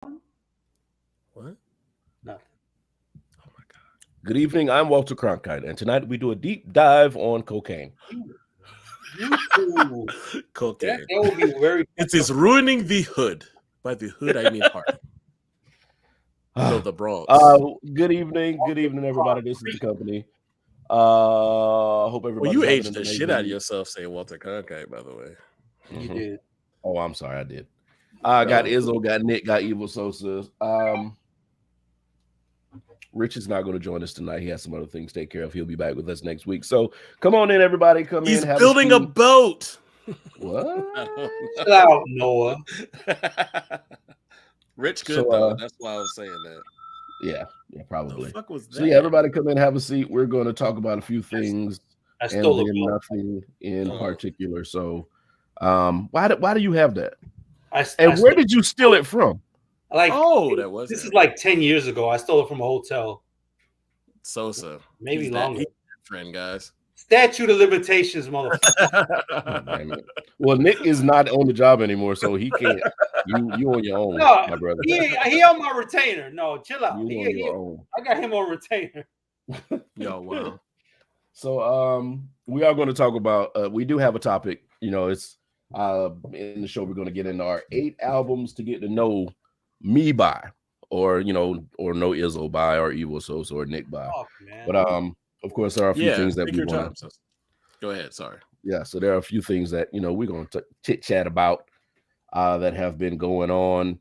What? Nothing. Oh my god. Good evening. I'm Walter Cronkite, and tonight we do a deep dive on cocaine. You two. Cocaine. That would be very. It is ruining the hood. By the hood, I mean heart. No, the Bronx. Good evening, everybody. This is the company. Hope everybody. Well, you aged the shit out of yourself saying Walter Cronkite, by the way. You did. Oh, I'm sorry, I did. I got Izzo, got Nick, got Evil Sosa. Rich is not going to join us tonight. He has some other things to take care of. He'll be back with us next week. So come on in, everybody. Come He's in. He's building a boat. What? Chill out, Noah. Rich good though. That's why I was saying that. Yeah, probably. The fuck was that? So yeah, everybody come in, have a seat. We're going to talk about a few things, I and stole then it. nothing in particular. So, why do you have that? And where did you steal it from? Like, that was this is like 10 years ago. I stole it from a hotel. Sosa, maybe longer. He's that friend, guys. Statute of limitations, motherfucker. Well, Nick is not on the job anymore, so he can't. You on your own, no, my brother. He on my retainer. No, chill out. You on your own. I got him on retainer. Yo, wow. So we are going to talk about. We do have a topic. You know, it's in the show. We're going to get into our 8 albums to get to know me by, or know Izzo by, or Evil Sosa, or Nick by. Oh, man. But of course, there are a few things that we want to. Go ahead. Sorry. Yeah, so there are a few things that we're going to chit chat about that have been going on.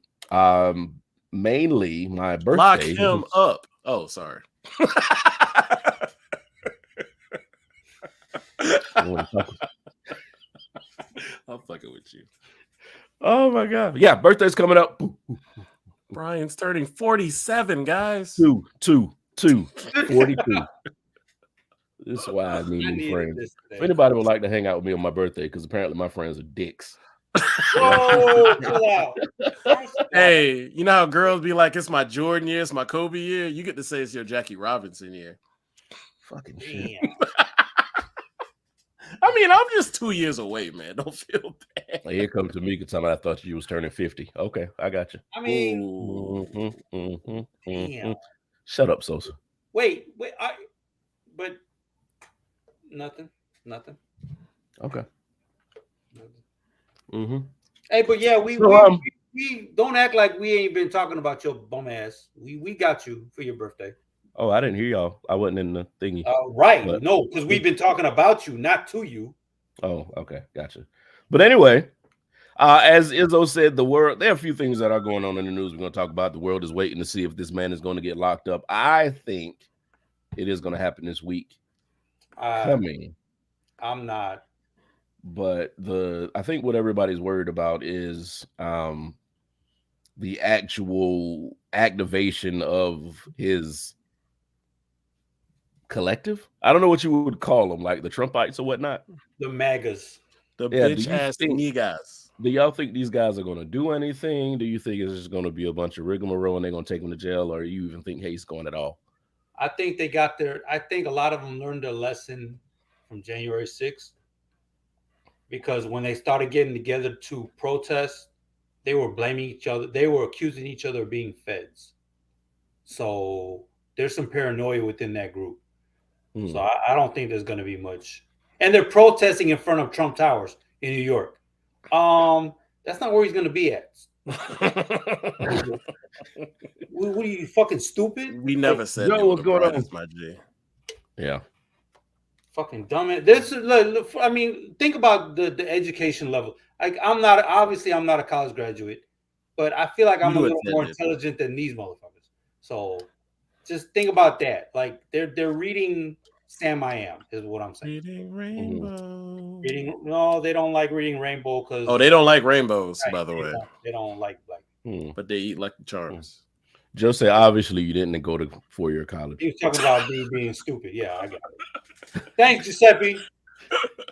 Mainly my birthday. Lock him up. Oh, sorry. I'm fucking with you. Oh my god! Yeah, birthday's coming up. Brian's turning 47, guys. 42. This is why I need friends. If anybody would like to hang out with me on my birthday, because apparently my friends are dicks. Whoa, chill out. Hey, you know how girls be like, it's my Jordan year, it's my Kobe year? You get to say it's your Jackie Robinson year. Fucking shit. I mean, I'm just 2 years away, man. Don't feel bad. Here comes Tamika telling me I thought you was turning 50. Okay, I got you. I mean, damn. Shut up, Sosa. Wait, but nothing. Okay. Hey, but yeah, we don't act like we ain't been talking about your bum ass. We got you for your birthday. Oh, I didn't hear y'all. I wasn't in the thingy. Right. But, no, because we've been talking about you, not to you. Oh, okay. Gotcha. But anyway, as Izzo said, there are a few things that are going on in the news we're going to talk about. The world is waiting to see if this man is going to get locked up. I think it is going to happen this week. I'm not. But I think what everybody's worried about is the actual activation of his collective. I don't know what you would call them, like the Trumpites or whatnot. The MAGAs. The bitch ass niggas. Do y'all think these guys are going to do anything? Do you think it's just going to be a bunch of rigmarole and they're going to take him to jail, or you even think he's going at all? I think a lot of them learned their lesson from January 6th, because when they started getting together to protest, they were blaming each other. They were accusing each other of being feds. So there's some paranoia within that group. So I don't think there's going to be much. And they're protesting in front of Trump Towers in New York. That's not where he's going to be at. What are you, fucking stupid? We never said Joe, what's going on? My G. Yeah. Fucking dumb. I mean, think about the education level. Like, I'm not a college graduate, but I feel like I'm a little more intelligent than these motherfuckers. So just think about that. Like, they're reading Sam I Am is what I'm saying. Reading Rainbow. No, they don't like reading Rainbow because they don't like rainbows, by the way. They don't like black. But they eat Lucky Charms. Joe said, obviously, you didn't go to 4-year college. He was talking about me being stupid. Yeah, I got it. Thanks, Giuseppe.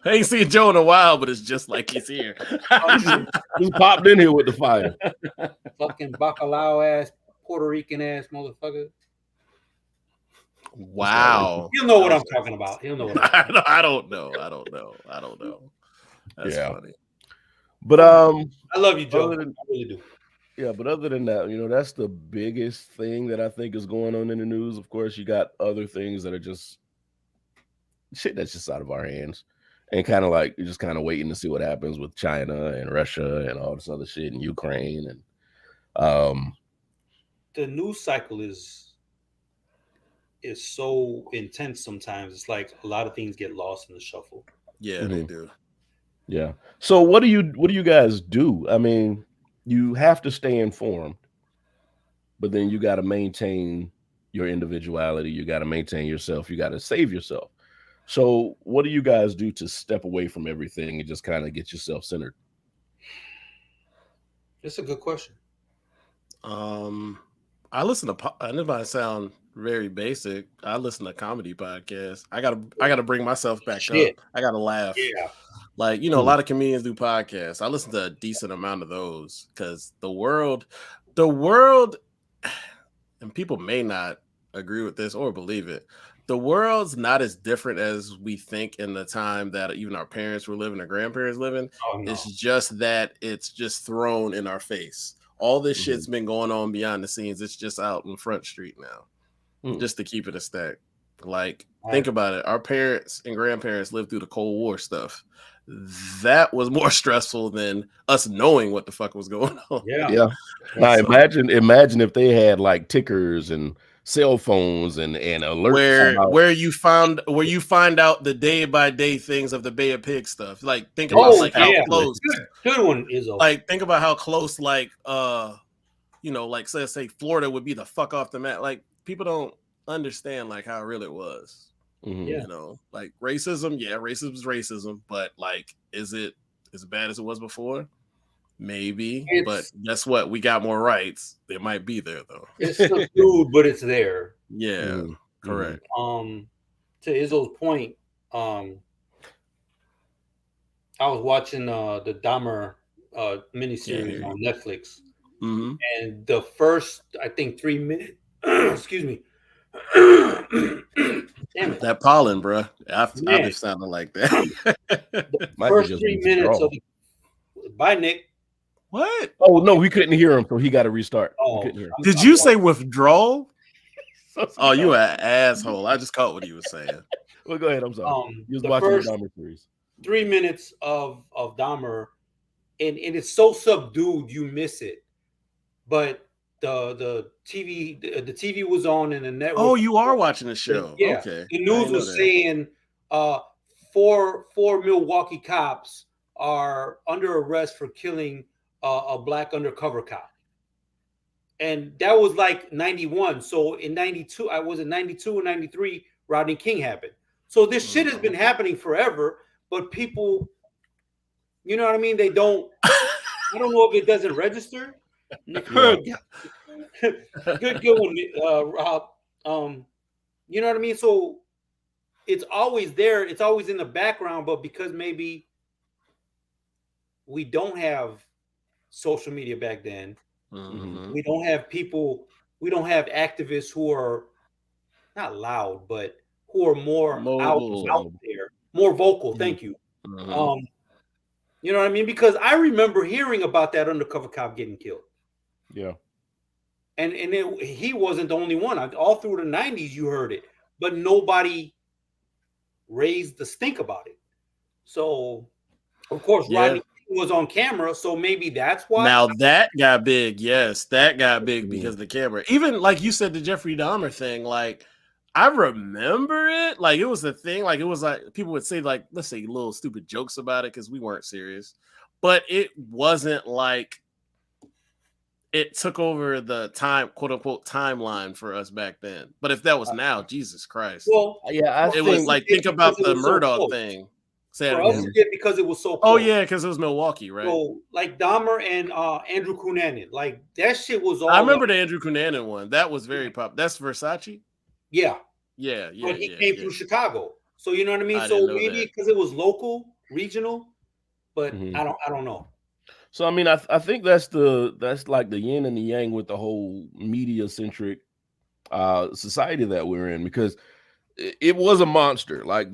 I ain't seen Joe in a while, but it's just like he's here. He popped in here with the fire. Fucking bacalao ass, Puerto Rican ass motherfucker. Wow. He'll know what I'm talking about. He'll know what I don't know. That's funny. But I love you, Joe. I really do. Yeah, but other than that, that's the biggest thing that I think is going on in the news. Of course, you got other things that are just shit that's just out of our hands. And kind of like you're just kind of waiting to see what happens with China and Russia and all this other shit in Ukraine. And The news cycle is so intense sometimes. It's like a lot of things get lost in the shuffle. Yeah, they do. Yeah. So what do you guys do? I mean, you have to stay informed, but then you got to maintain your individuality. You got to maintain yourself. You got to save yourself. So what do you guys do to step away from everything and just kind of get yourself centered? That's a good question. I listen to. I know I sound very basic. I listen to comedy podcasts. I gotta bring myself back up. I gotta laugh. Yeah. Like, a lot of comedians do podcasts. I listen to a decent amount of those because the world, and people may not agree with this or believe it. The world's not as different as we think in the time that even our parents were living or grandparents living. Oh, no. It's just that it's just thrown in our face. All this shit's been going on behind the scenes. It's just out in Front Street now, just to keep it a stack. Like, think about it. Our parents and grandparents lived through the Cold War stuff. That was more stressful than us knowing what the fuck was going on. Yeah. Now imagine if they had like tickers and cell phones and alerts where you find out the day by day things of the Bay of Pigs stuff. Like, think about how close. Good one, Izzo. Like, think about how close, like like say Florida would be the fuck off the map. Like, people don't understand like how real it was. Like racism. Yeah, racism is racism, but like, is it as bad as it was before? Maybe, but guess what? We got more rights. They might be there though. It's subdued, but it's there. Yeah, correct. To Izzo's point, I was watching the Dahmer miniseries on Netflix, and the first, I think, 3 minutes. Excuse me. Damn it. That pollen, bro. I've been sounding like that. The first 3 minutes of bye, Nick. What? Oh no, we couldn't hear him, so he got to restart. Did you say withdrawal? Oh, you an asshole! I just caught what he was saying. Well, go ahead. I'm sorry. You was the watching first the Dahmer series. 3 minutes of Dahmer, and it's so subdued you miss it. But the TV was on and the network. Oh, you are watching the show. Yeah. Okay. The news was saying four Milwaukee cops are under arrest for killing a black undercover cop. And that was like 91. So in 92, I was in 92 or 93, Rodney King happened. So this shit has been happening forever, but people, you know what I mean? They don't, I don't know if it doesn't register. Good one, Rob. You know what I mean? So it's always there. It's always in the background, but because maybe we don't have social media back then, we don't have people, we don't have activists who are not loud, but who are more out there, more vocal. Thank you. You know what I mean? Because I remember hearing about that undercover cop getting killed. Yeah. And he wasn't the only one. All through the 90s, you heard it, but nobody raised the stink about it. So, of course, Rodney was on camera, so maybe that's why. Now that got big. Yes, that got big because of the camera. Even like you said, the Jeffrey Dahmer thing, like, I remember it. Like, it was a thing. Like, it was like people would say, like, let's say little stupid jokes about it because we weren't serious. But it wasn't like it took over the time, quote unquote, timeline for us back then. But if that was now, Jesus Christ. Well, yeah, it was like, think about the Murdoch thing. For us, because it was so close. Oh, yeah, because it was Milwaukee, right? So, like Dahmer and Andrew Cunanan, like that shit was all. I remember the Andrew Cunanan one. That was very popular. That's Versace? Yeah. Yeah. But he came through Chicago. So, you know what I mean? So maybe because it was local, regional, but I don't know. So I mean, I think that's like the yin and the yang with the whole media centric society that we're in, because it was a monster. Like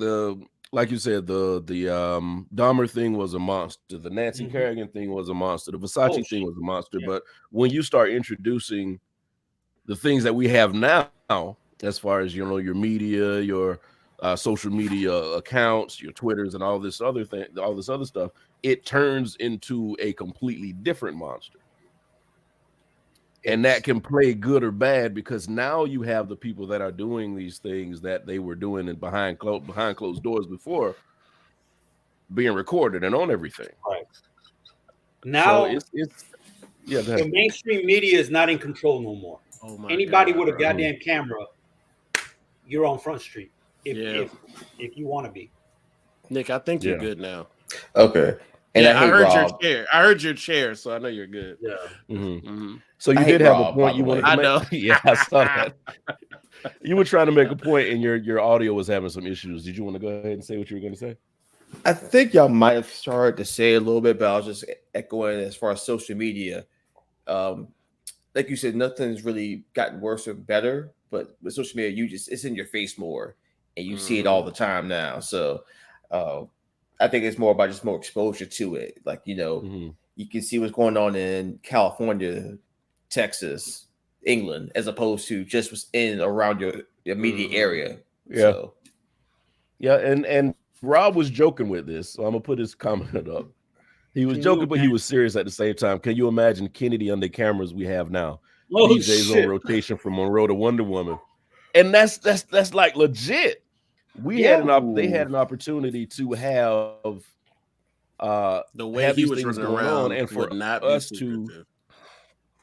like you said, the Dahmer thing was a monster. The Nancy Kerrigan thing was a monster. The Versace thing was a monster. Yeah. But when you start introducing the things that we have now, as far as your media, your social media accounts, your Twitters, and all this other stuff, it turns into a completely different monster. And that can play good or bad, because now you have the people that are doing these things that they were doing behind closed doors before being recorded and on everything. Right. Now so it's the mainstream media is not in control no more. Oh my Anybody God, with a goddamn camera, you're on Front Street if you want to be. Nick, I think you're good now. Okay. And I heard Rob. Your chair. I heard your chair, so I know you're good. Yeah. So you did have a point you wanted to make. I know. Yeah, I saw that. You were trying to make a point, and your audio was having some issues. Did you want to go ahead and say what you were going to say? I think y'all might have started to say a little bit, but I was just echoing as far as social media. Like you said, nothing's really gotten worse or better, but with social media, it's in your face more, and you see it all the time now. So I think it's more about just more exposure to it. Like, you can see what's going on in California, Texas, England, as opposed to just what's in around your immediate area. Yeah. So. Yeah, and Rob was joking with this, so I'm gonna put his comment up. He was joking, but he was serious at the same time. Can you imagine Kennedy under cameras we have now? DJs on rotation from Monroe to Wonder Woman, and that's like legit. They had an opportunity to have the way he was running around, and for us to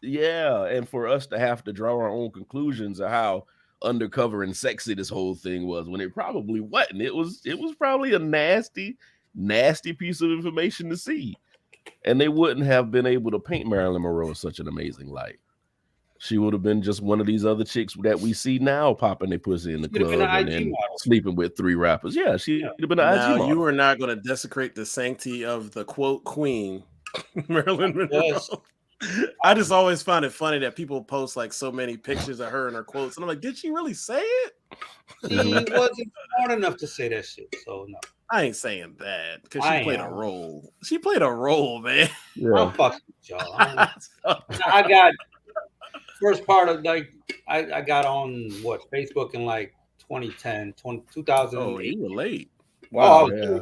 and for us to have to draw our own conclusions of how undercover and sexy this whole thing was, when it probably wasn't. It was probably a nasty piece of information to see, and they wouldn't have been able to paint Marilyn Monroe in such an amazing light. She would have been just one of these other chicks that we see now popping their pussy in the club and then sleeping with 3 rappers. Yeah, she'd have been an IG model. You are not going to desecrate the sanctity of the quote queen, Marilyn Monroe. Yes. I just always find it funny that people post like so many pictures of her and her quotes, and I'm like, did she really say it? She wasn't smart enough to say that shit, so no. I ain't saying that because she played a role. She played a role, man. Yeah. I'm fucking with y'all. I got first part of I got on Facebook in like 2010, 2008. Oh, you were late. Wow. Yeah.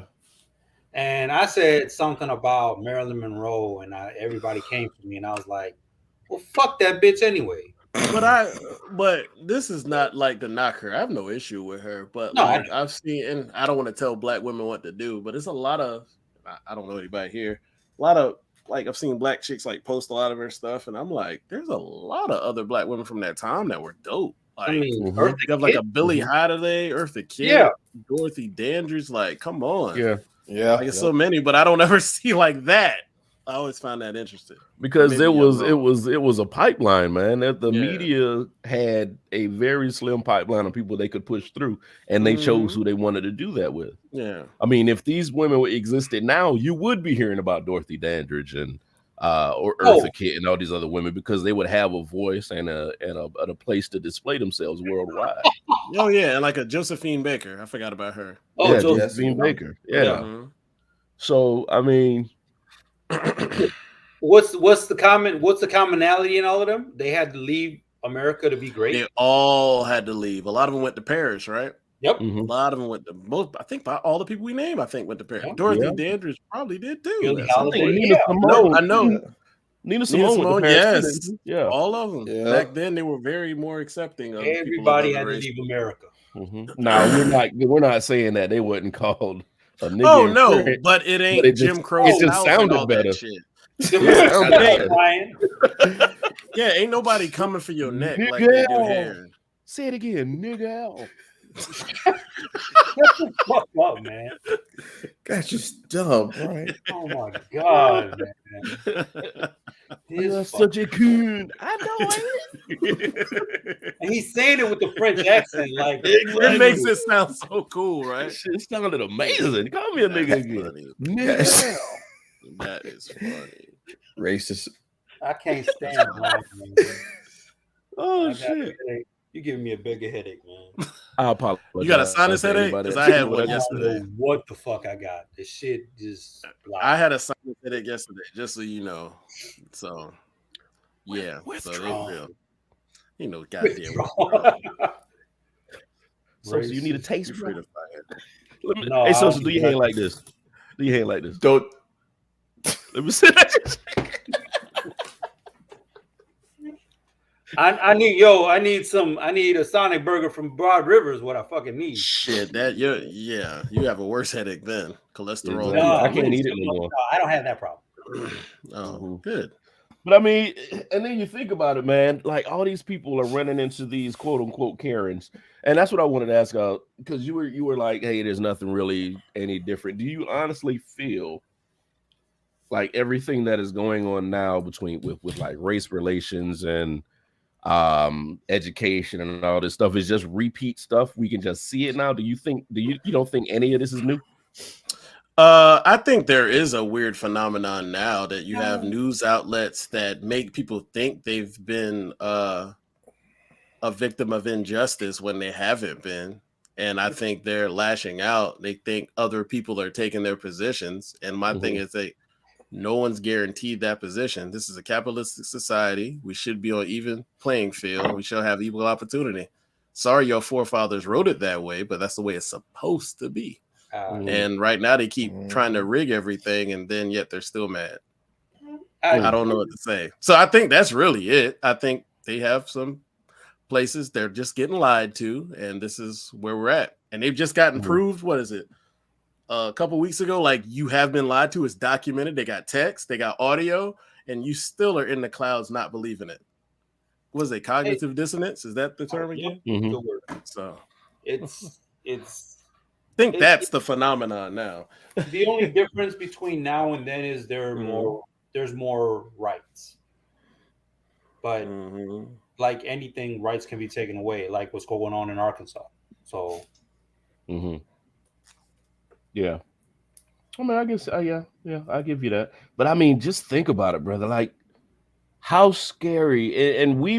And I said something about Marilyn Monroe, and everybody came for me, and I was like, "Well, fuck that bitch anyway." But this is not like to knock her. I have no issue with her, but no, I've seen, and I don't want to tell black women what to do, but it's a lot of, I don't know anybody here, a lot of I've seen black chicks post a lot of her stuff, and I'm like, there's a lot of other black women from that time that were dope. You have a Billie Holiday, Eartha Kitt, Dorothy Dandridge. Come on, yeah, it's so many, but I don't ever see like that. I always find that interesting because it was a pipeline, man. That the media had a very slim pipeline of people they could push through, and they chose who they wanted to do that with. Yeah, I mean, if these women existed now, you would be hearing about Dorothy Dandridge and or Eartha Kitt and all these other women, because they would have a voice and a place to display themselves worldwide. Oh yeah, and like a Josephine Baker, I forgot about her. Oh, yeah, Josephine Baker. Yeah. So I mean. What's the commonality in all of them? They had to leave America to be great. They all had to leave. A lot of them went to Paris, right? Yep. A lot of them went to most. I think all the people we named, went to Paris. Yep. Dorothy Dandridge probably did too. I know. Nina Simone, yes, all of them. Yeah. Back then, they were very more accepting of everybody had to leave America. Now we're not saying that they wasn't called. Oh no, but it ain't Jim Crow. It just sounded better. Yeah, ain't nobody coming for your neck like they do here. Say it again, nigga. What the fuck up, man? That's just dumb, right? Oh my god, man. You're such a coon. I know. And he's saying it with the French accent, it makes it sound so cool, right? It sounded amazing. Call me a nigga again. Nigga. That is funny. Racist. I can't stand it, man. Oh shit! You giving me a bigger headache, man. I apologize. You got a sinus to headache? anybody Because that I had didn't know one what I just I don't yesterday. know what the fuck I got. This shit just. I had a sinus headache yesterday, just so you know. So, yeah. So they real. You know, goddamn. So you need a taste, You're free bro? to fire. No, Hey, I so don't do need your hand nothing. like this. Do your hand like this. Don't. Let me see that. I need a Sonic burger from Broad River is what I fucking need. Shit, you have a worse headache then. Cholesterol. Exactly. I people. can't eat it no more. No, I don't have that problem. Oh, good. But I mean, and then you think about it, man. Like all these people are running into these quote unquote Karens, and that's what I wanted to ask out because you were like, hey, there's nothing really any different. Do you honestly feel like everything that is going on now between with like race relations and education and all this stuff is just repeat stuff? We can just see it now. Do you don't think any of this is new? I think there is a weird phenomenon now that you have news outlets that make people think they've been a victim of injustice when they haven't been. And I think they're lashing out. They think other people are taking their positions. And my thing is no one's guaranteed that position. This is a capitalistic society. We should be on even playing field. We should have equal opportunity. Sorry, your forefathers wrote it that way, but that's the way it's supposed to be. And right now they keep trying to rig everything, and then yet they're still mad. I don't know what to say. So I think that's really it. I think they have some places they're just getting lied to, and this is where we're at. And they've just gotten proved. What is it? A couple weeks ago, like you have been lied to. It's documented. They got text, they got audio, and you still are in the clouds not believing it. Was it cognitive dissonance? Is that the term again? So it's I think that's the phenomenon now. The only difference between now and then is there's more rights. But like anything, rights can be taken away, like what's going on in Arkansas. So yeah. I mean, I guess yeah, I give you that. But I mean, just think about it, brother. Like how scary, and we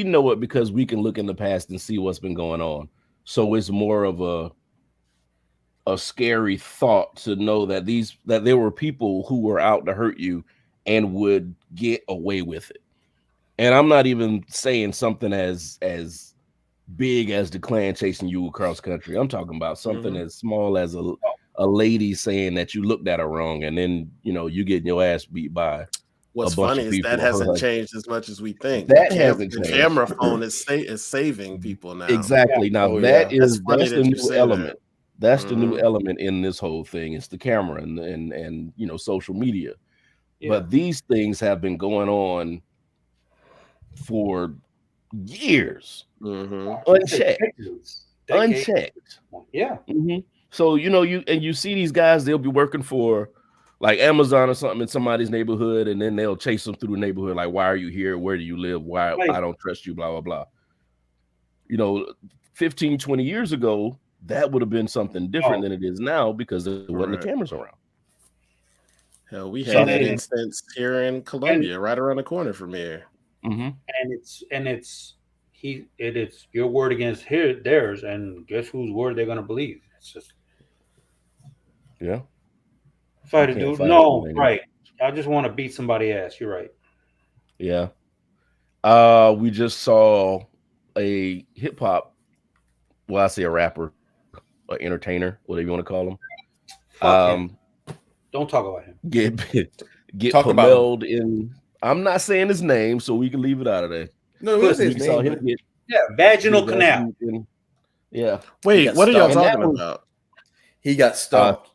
know it because we can look in the past and see what's been going on. So it's more of a scary thought to know that there were people who were out to hurt you and would get away with it. And I'm not even saying something as big as the Klan chasing you across country. I'm talking about something as small as a lady saying that you looked at her wrong, and then you getting your ass beat by. What's funny is that hasn't changed as much as we think. That hasn't changed. The camera phone is saving people now. Exactly. Now that's the new element. That's the new element in this whole thing. It's the camera and social media. Yeah. But these things have been going on for years, unchecked. Yeah. So you see these guys, they'll be working for like Amazon or something in somebody's neighborhood, and then they'll chase them through the neighborhood. Like, why are you here? Where do you live? Why I don't trust you? Blah blah blah. 15, 20 years ago, that would have been something different than it is now because there wasn't the cameras around. Hell, we had an instance here in Columbia, right around the corner from here. And it's your word against theirs, and guess whose word they're gonna believe? It's just fight a dude. No, right. I just want to beat somebody's ass. You're right. Yeah. We just saw a hip hop. Well, I say a rapper, an entertainer, whatever you want to call him. Don't talk about him. Get propelled in. I'm not saying his name, so we can leave it out of there. No, we saw him vaginal canal. Yeah. Wait, what are y'all talking about? He got stopped.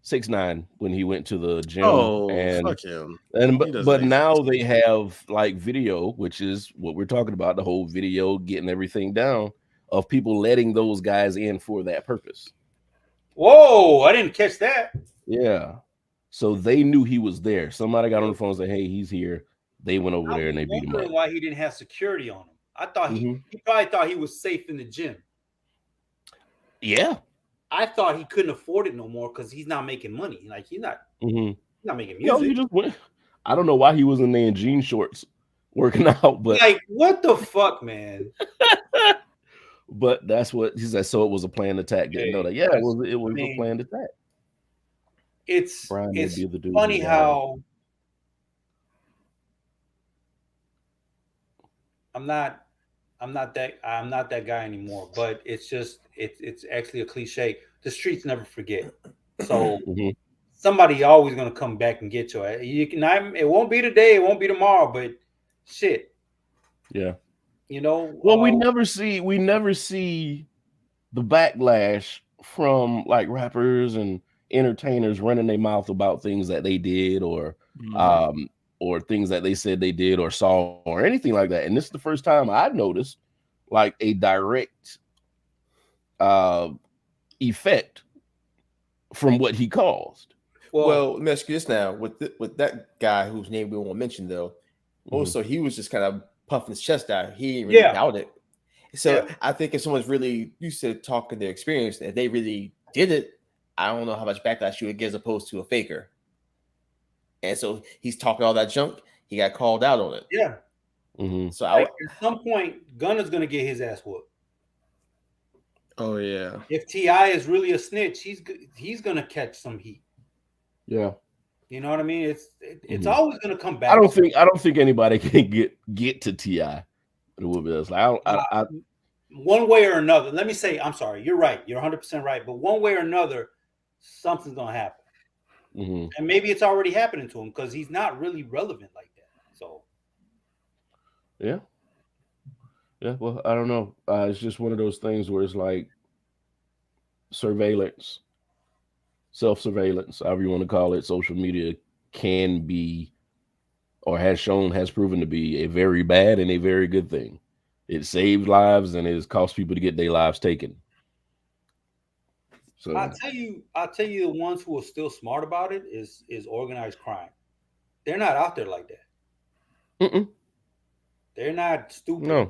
6ix9ine when he went to the gym. Oh, and fuck him. But now they have like video, which is what we're talking about, the whole video, getting everything down of people letting those guys in for that purpose. Whoa, I didn't catch that. Yeah. So they knew he was there. Somebody got on the phone and said, hey, he's here. They went over there and they beat him up. Why he didn't have security on him. I thought he probably thought he was safe in the gym. Yeah. I thought he couldn't afford it no more because he's not making money. Like he's not making music. He just went. I don't know why he wasn't there in jean shorts working out, but like what the fuck, man? But that's what he said. So it was a planned attack. Didn't know that. Yeah, it was. It was a planned attack. It's Brian may be the dude funny who how I'm not that guy anymore. But it's just it's actually a cliche. The streets never forget. So somebody always gonna come back and get you. You can. It won't be today. It won't be tomorrow. But shit. Yeah. You know. Well, we never see the backlash from like rappers and entertainers running their mouth about things that they did or things that they said they did or saw or anything like that. And this is the first time I noticed like a direct effect from what he caused. Well, let me ask you this now: with that guy whose name we won't mention, though, also he was just kind of puffing his chest out. He ain't really doubt it. So I think if someone's really used to talking their experience and they really did it, I don't know how much backlash you would get as opposed to a faker. And so he's talking all that junk. He got called out on it. Yeah. So at some point, Gunna's gonna get his ass whooped. Oh yeah. If T.I. is really a snitch, he's gonna catch some heat. Yeah. You know what I mean? It's always gonna come back. I don't think anybody can get to T.I. It will be this. Like, one way or another. Let me say, I'm sorry. You're right. You're 100% right. But one way or another, something's gonna happen. And maybe it's already happening to him because he's not really relevant like that. So. Yeah. Yeah. Well, I don't know. It's just one of those things where it's like surveillance, self-surveillance, however you want to call it. Social media can be, or has proven to be a very bad and a very good thing. It saves lives and it has caused people to get their lives taken. So I'll tell you the ones who are still smart about it is organized crime. They're not out there like that. They're not stupid. No.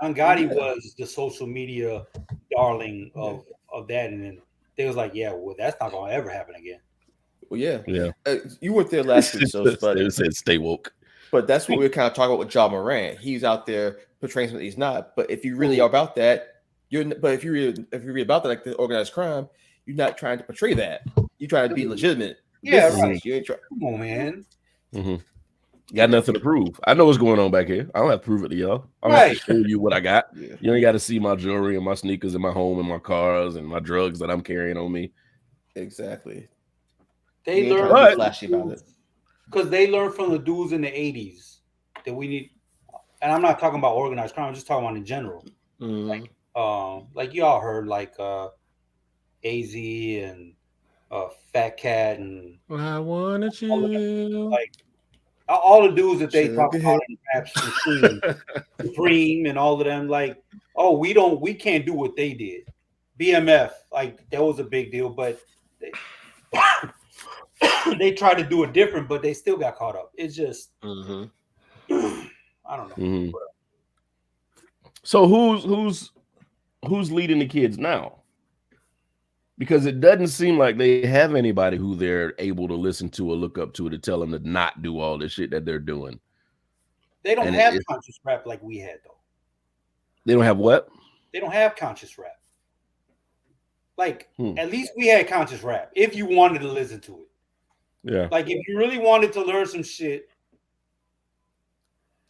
Angotti was the social media darling of that, and then they was like, yeah, well, that's not gonna ever happen again. Well, yeah. You weren't there last week, so it said stay woke. But that's what we were kind of talking about with Ja Morant. He's out there portraying something he's not. But if you really are about that, if you read about that, like the organized crime, you're not trying to portray that. You're trying to be legitimate. Yeah, right. You ain't Come on, man. Got nothing to prove. I know what's going on back here. I don't have to prove it to y'all. I don't have to show you what I got. You ain't got to see my jewelry and my sneakers and my home and my cars and my drugs that I'm carrying on me. Exactly. They learn flashy about it because they learned from the dudes in the 80s that we need. And I'm not talking about organized crime. I'm just talking about in general. Like y'all heard like AZ and Fat Cat and I wanna chill. Like all the dudes that they talk about in raps, Supreme and all of them, like, oh, we can't do what they did. BMF, like that was a big deal, but they tried to do it different, but they still got caught up. It's just I don't know. So who's leading the kids now? Because it doesn't seem like they have anybody who they're able to listen to or look up to tell them to not do all the shit that they're doing. They don't have conscious rap like we had, though. They don't have what? They don't have conscious rap. Like, at least we had conscious rap if you wanted to listen to it. Yeah. Like, if you really wanted to learn some shit,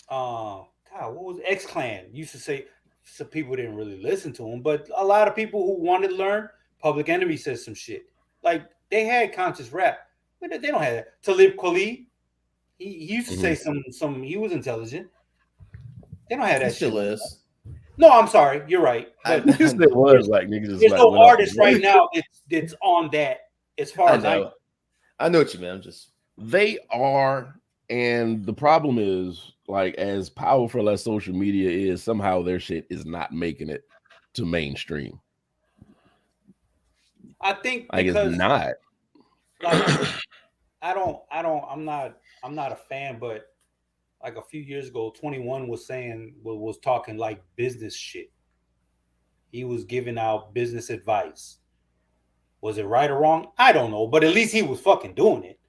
God, what was X-Clan? Used to say some people didn't really listen to him, but a lot of people who wanted to learn, Public Enemy says some shit. Like, they had conscious rap, but they don't have that. Talib Kweli, he used to say some. He was intelligent. They don't have that. Still is. No, I'm sorry. You're right. It was like niggas. There's no artist right now that's on that. As far as I know what you mean. They are, and the problem is, like, as powerful as social media is, somehow their shit is not making it to mainstream. I think it's not. Like, I'm not a fan, but like a few years ago, 21 was talking like business shit. He was giving out business advice. Was it right or wrong? I don't know, but at least he was fucking doing it.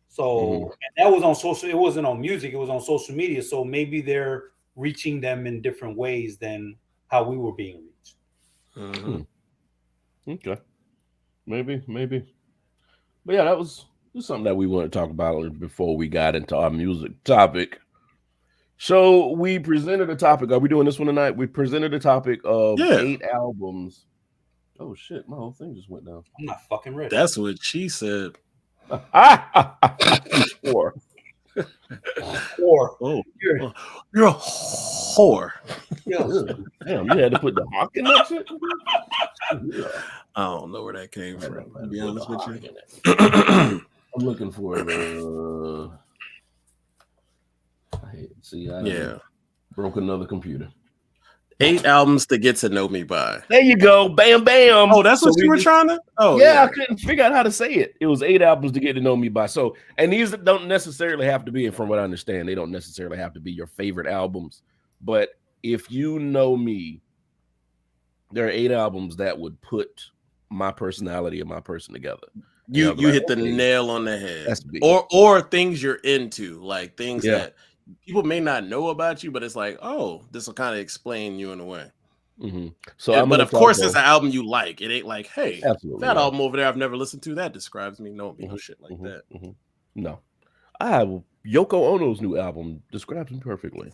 So and that was on social. It wasn't on music. It was on social media. So maybe they're reaching them in different ways than how we were being reached. Mhm. Okay. Maybe. But yeah, that was something that we want to talk about before we got into our music topic. So we presented a topic. Are we doing this one tonight? We presented a topic of 8 albums. Oh shit, my whole thing just went down. I'm not fucking ready. That's what she said. 4. Oh, you're a whore. Yes. Damn, you had to put the hawk in that shit? I don't know where that came from. To be honest with you. I'm looking for I broke another computer. 8 albums to get to know me by. There you go. Bam, bam. Oh, that's what you were trying to? Oh, yeah, I couldn't figure out how to say it. It was 8 albums to get to know me by. So, and these don't necessarily have to be, and from what I understand, they don't necessarily have to be your favorite albums. But if you know me, there are 8 albums that would put my personality and my person together. You hit the nail on the head. That's big. Or things you're into, like things that people may not know about you, but it's like, oh, this will kind of explain you in a way. Mm-hmm. So, but of course, it's an album you like. It ain't like, hey, absolutely, that album over there I've never listened to. That describes me. No, no shit like that. No, I have Yoko Ono's new album describes me perfectly.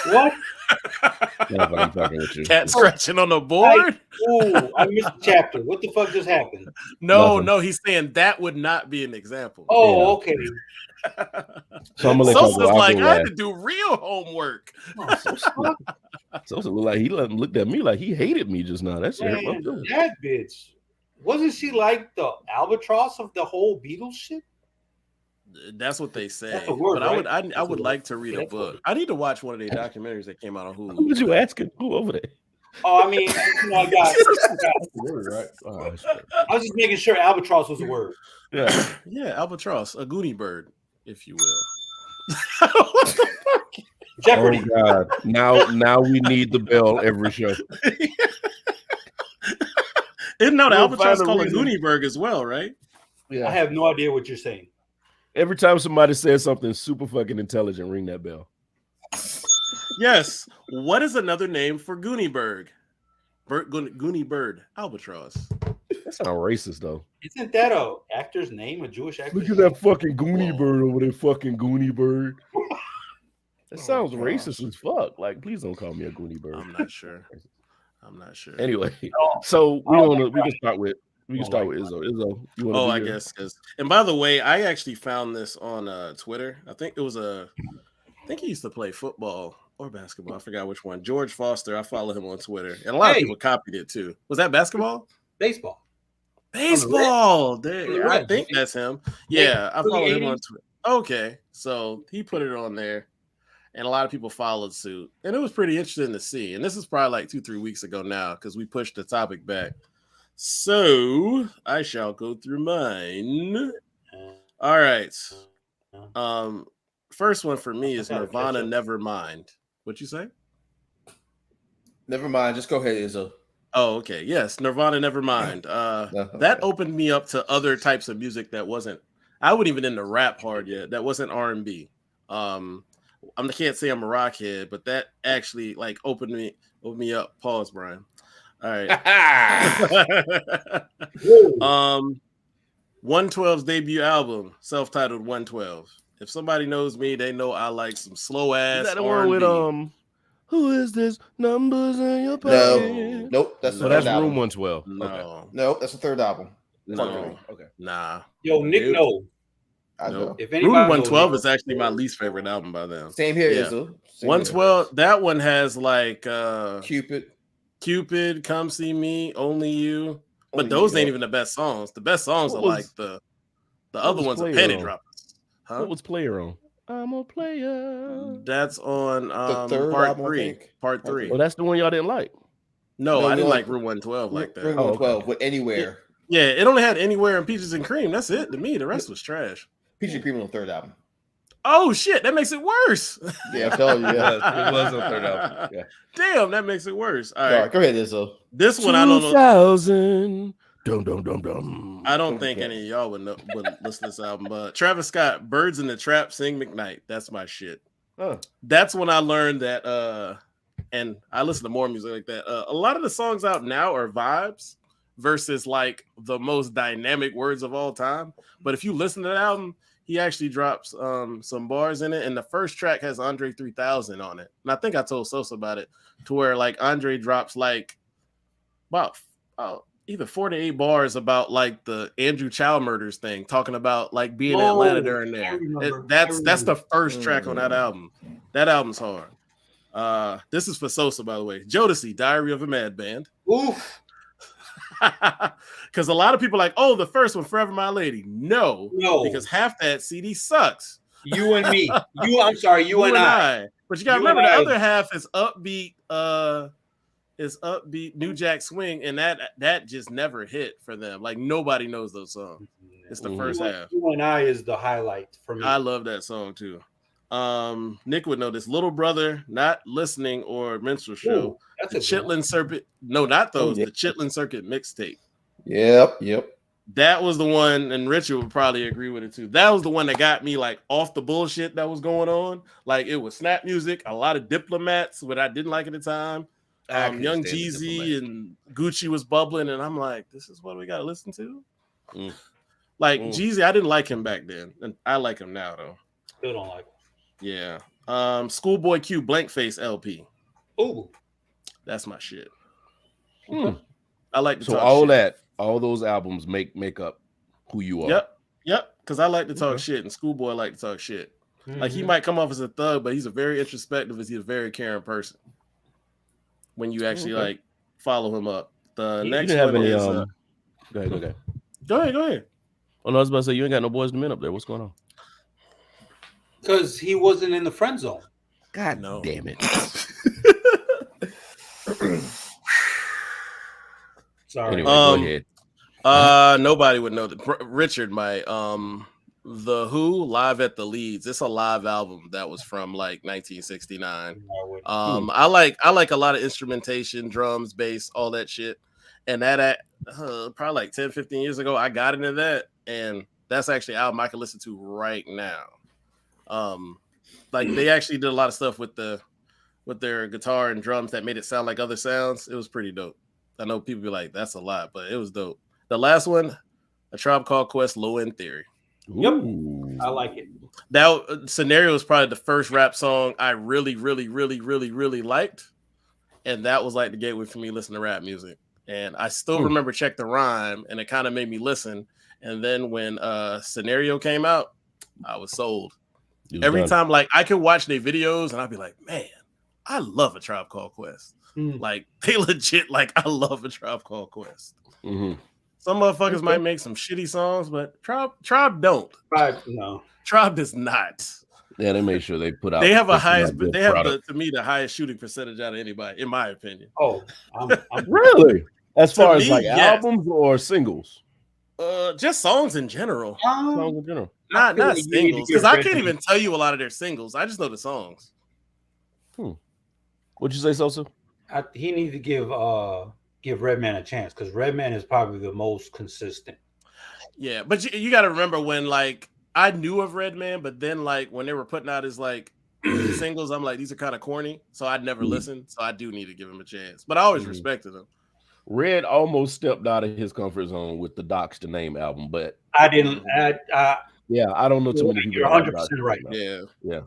What? I'm talking with you. Cat scratching on the board. I missed the chapter. What the fuck just happened? No, he's saying that would not be an example. Oh, okay. So I'm gonna let Sosa's y'all go. like, I had to do real homework. Sosa looked like he looked at me like he hated me just now. That shit. That bitch. Wasn't she like the albatross of the whole Beatles shit? That's what they say. That's a word, but right? I would like to read a book. I need to watch one of their documentaries that came out on Hulu. Who was you asking? Who over there? Oh, I mean, I got right? I was just making sure albatross was a word. Yeah, albatross, a goony bird, if you will. What the fuck? Jeopardy. Oh God! Now we need the bell every show. Isn't that albatross called a goony bird as well, right? Yeah. I have no idea what you're saying. Every time somebody says something super fucking intelligent, ring that bell. Yes. What is another name for Gooneyberg? Goonie bird, albatross. That sounds racist, though. Isn't that a actor's name, a Jewish actor? Look at that fucking Goonie bird over there, fucking Goonie bird. That sounds racist as fuck. Like, please don't call me a Goonie bird. I'm not sure. Anyway, so we can start with Izzo. Izzo, you want to? I guess. And by the way, I actually found this on Twitter. I think he used to play football or basketball. I forgot which one. George Foster. I follow him on Twitter, and a lot of people copied it too. Was that basketball? Baseball. I think that's him. Yeah, I follow him on Twitter. Okay, so he put it on there, and a lot of people followed suit, and it was pretty interesting to see. And this is probably like 2-3 weeks ago now because we pushed the topic back. So I shall go through mine. All right. First one for me is Nirvana. Nevermind. What'd you say? Never mind. Just go ahead, Izzo. Oh, okay. Yes, Nirvana. Nevermind. That opened me up to other types of music that wasn't. I wasn't even into rap hard yet. That wasn't R&B. I can't say I'm a rockhead, but that actually like opened me up. Pause, Brian. All right. 112's debut album, self-titled 112. If somebody knows me, they know I like some slow ass. Is that the one with who is this? Numbers in your pocket. Nope. That's Room 112. No, that's the third album. No. Okay. Nah. Yo, Nick, no. I know. If Room 112 is actually my least favorite album by them. Same here, Izzo. 112. That one has like Cupid, Come See Me, Only You. But those ain't even the best songs. The best songs are like the other ones are penny droppers. Huh? What was Player on? I'm a player. That's on the third part album, 3. Part 3. Oh, that's the one y'all didn't like. No, I didn't like Room 112 like that. Room 112 with Anywhere. Yeah, it only had Anywhere and Peaches and Cream. That's it to me. The rest was trash. Peaches and Cream on the third album. Oh shit, that makes it worse. Yeah, I'm telling you. Yeah. It was on the third album. Yeah. Damn, that makes it worse. All right, go ahead, Izzo. This one I don't know. 2000. Dum. I don't think any of y'all would listen to this album, but Travis Scott, Birds in the Trap, Sing McKnight. That's my shit. That's when I learned that and I listen to more music like that. A lot of the songs out now are vibes versus like the most dynamic words of all time. But if you listen to the album, he actually drops some bars in it, and the first track has Andre 3000 on it. And I think I told Sosa about it, to where like Andre drops like about either 4 to 8 bars about like the Andrew Chow murders thing, talking about like being in Atlanta during there. That's the first track on that album. That album's hard. This is for Sosa, by the way. Jodeci, Diary of a Mad Band. Oof. Because a lot of people are like, oh, the first one, Forever My Lady. No, because half that CD sucks. You and me. I'm sorry, you and I. But you gotta remember the other half is upbeat. New Jack Swing, and that just never hit for them. Like nobody knows those songs. It's the first half. You and I is the highlight for me. I love that song too. Nick would know this. Little Brother, Not Listening, or Minstrel Show. The Chitlin Circuit. No, not those. The Chitlin Circuit mixtape. Yep. That was the one, and Richard would probably agree with it too. That was the one that got me like off the bullshit that was going on. Like it was snap music, a lot of Diplomats, what I didn't like at the time. Young Jeezy and Gucci was bubbling, and I'm like, this is what we gotta listen to. Jeezy, I didn't like him back then, and I like him now though. Still don't like him. Yeah. Schoolboy Q, Blank Face LP. Ooh, that's my shit. I like to so talk all shit. that, all those albums make up who you are. Yep. Because I like to talk shit, and Schoolboy like to talk shit. Like he might come off as a thug, but he's a very introspective, he's a very caring person. When you actually like follow him up. The next one is Go ahead. Go ahead. Oh no, I was about to say you ain't got no Boys to Men up there. What's going on? Because he wasn't in the friend zone. God no. Damn it. Sorry. Anyway, go ahead. Nobody would know that. Richard might. The Who, Live at the Leeds. It's a live album that was from like 1969. I like a lot of instrumentation, drums, bass, all that shit. And that probably like 10, 15 years ago, I got into that, and that's actually an album I can listen to right now. Like they actually did a lot of stuff with their guitar and drums that made it sound like other sounds. It was pretty dope. I know people be like, that's a lot, but it was dope. The last one, A Tribe Called Quest, Low End Theory. Yep, I like it. That Scenario is probably the first rap song I really, really, really, really, really liked, and that was like the gateway for me listening to rap music. And I still remember Check the Rhyme, and it kind of made me listen. And then when Scenario came out, I was sold. Every time, like I could watch their videos, and I'd be like, man, I love A Tribe Called Quest. Like they legit, like I love A Tribe Called Quest. Some motherfuckers might make some shitty songs, but Tribe don't. Tribe does not. Yeah, they make sure they put out. They have to me the highest shooting percentage out of anybody, in my opinion. Oh, I'm really? As far as like albums or singles? Just songs in general. Songs in general. Not singles, because I can't even tell you a lot of their singles. I just know the songs. What'd you say, Sosa? He needs to give Redman a chance, because Redman is probably the most consistent. Yeah, but you got to remember when like I knew of Redman, but then like when they were putting out his like singles, I'm like, these are kind of corny, so I'd never listened. So I do need to give him a chance, but I always respected him. Red almost stepped out of his comfort zone with the Docs to Name album, but I didn't. I don't know too many people. You're 100% right. Yeah.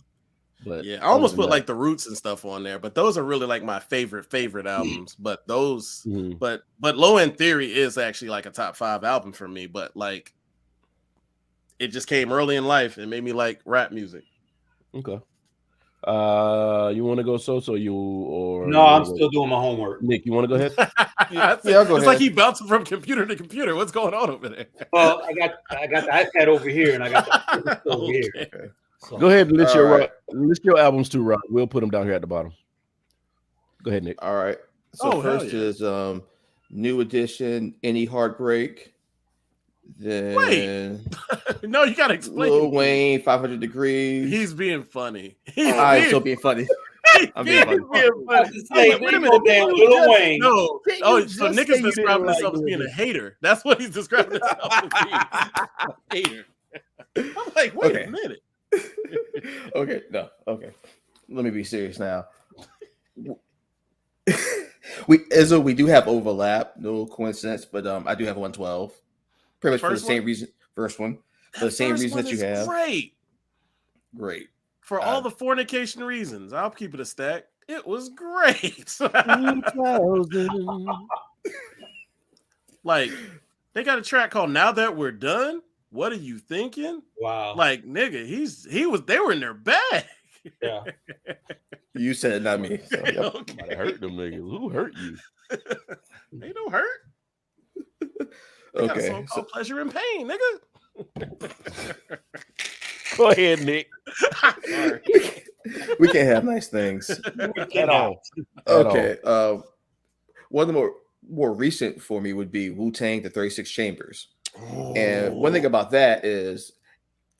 But I almost put like the Roots and stuff on there, but those are really like my favorite albums. But those, but Low End Theory is actually like a top 5 album for me. But like, it just came early in life and made me like rap music. Okay. You want to go Sosa or no? I'm still doing my homework. Nick, you want to go ahead? I'll go ahead. It's like he bouncing from computer to computer. What's going on over there? Well, I got the iPad over here, and I got the over here. So, go ahead and list your albums too, Rob. We'll put them down here at the bottom. Go ahead, Nick. All right. So first is New Edition, Any Heartbreak. Then wait, no, you gotta explain. Lil Wayne, 500 Degrees. He's being funny. I'm so being funny. I'm being funny. Wait a minute, Lil Wayne. No. Oh, so Nick is describing himself as being a hater. That's what he's describing himself as being. A hater. I'm like, wait a minute. Okay. Let me be serious now. We do have overlap, no coincidence, but I do have 112. Pretty much for the same reason. First one. For the same reason that you have. Great. For all the fornication reasons. I'll keep it a stack. It was great. Like, they got a track called Now That We're Done. What are you thinking? Wow. Like, nigga, they were in their bag. Yeah. You said it, not me. So, yep. Okay. I hurt them niggas. Who hurt you? Ain't no hurt. They got a song called Pleasure and Pain, nigga. Go ahead, Nick. We can't have nice things at all. Okay. One of the more recent for me would be Wu-Tang, the 36 Chambers. And one thing about that is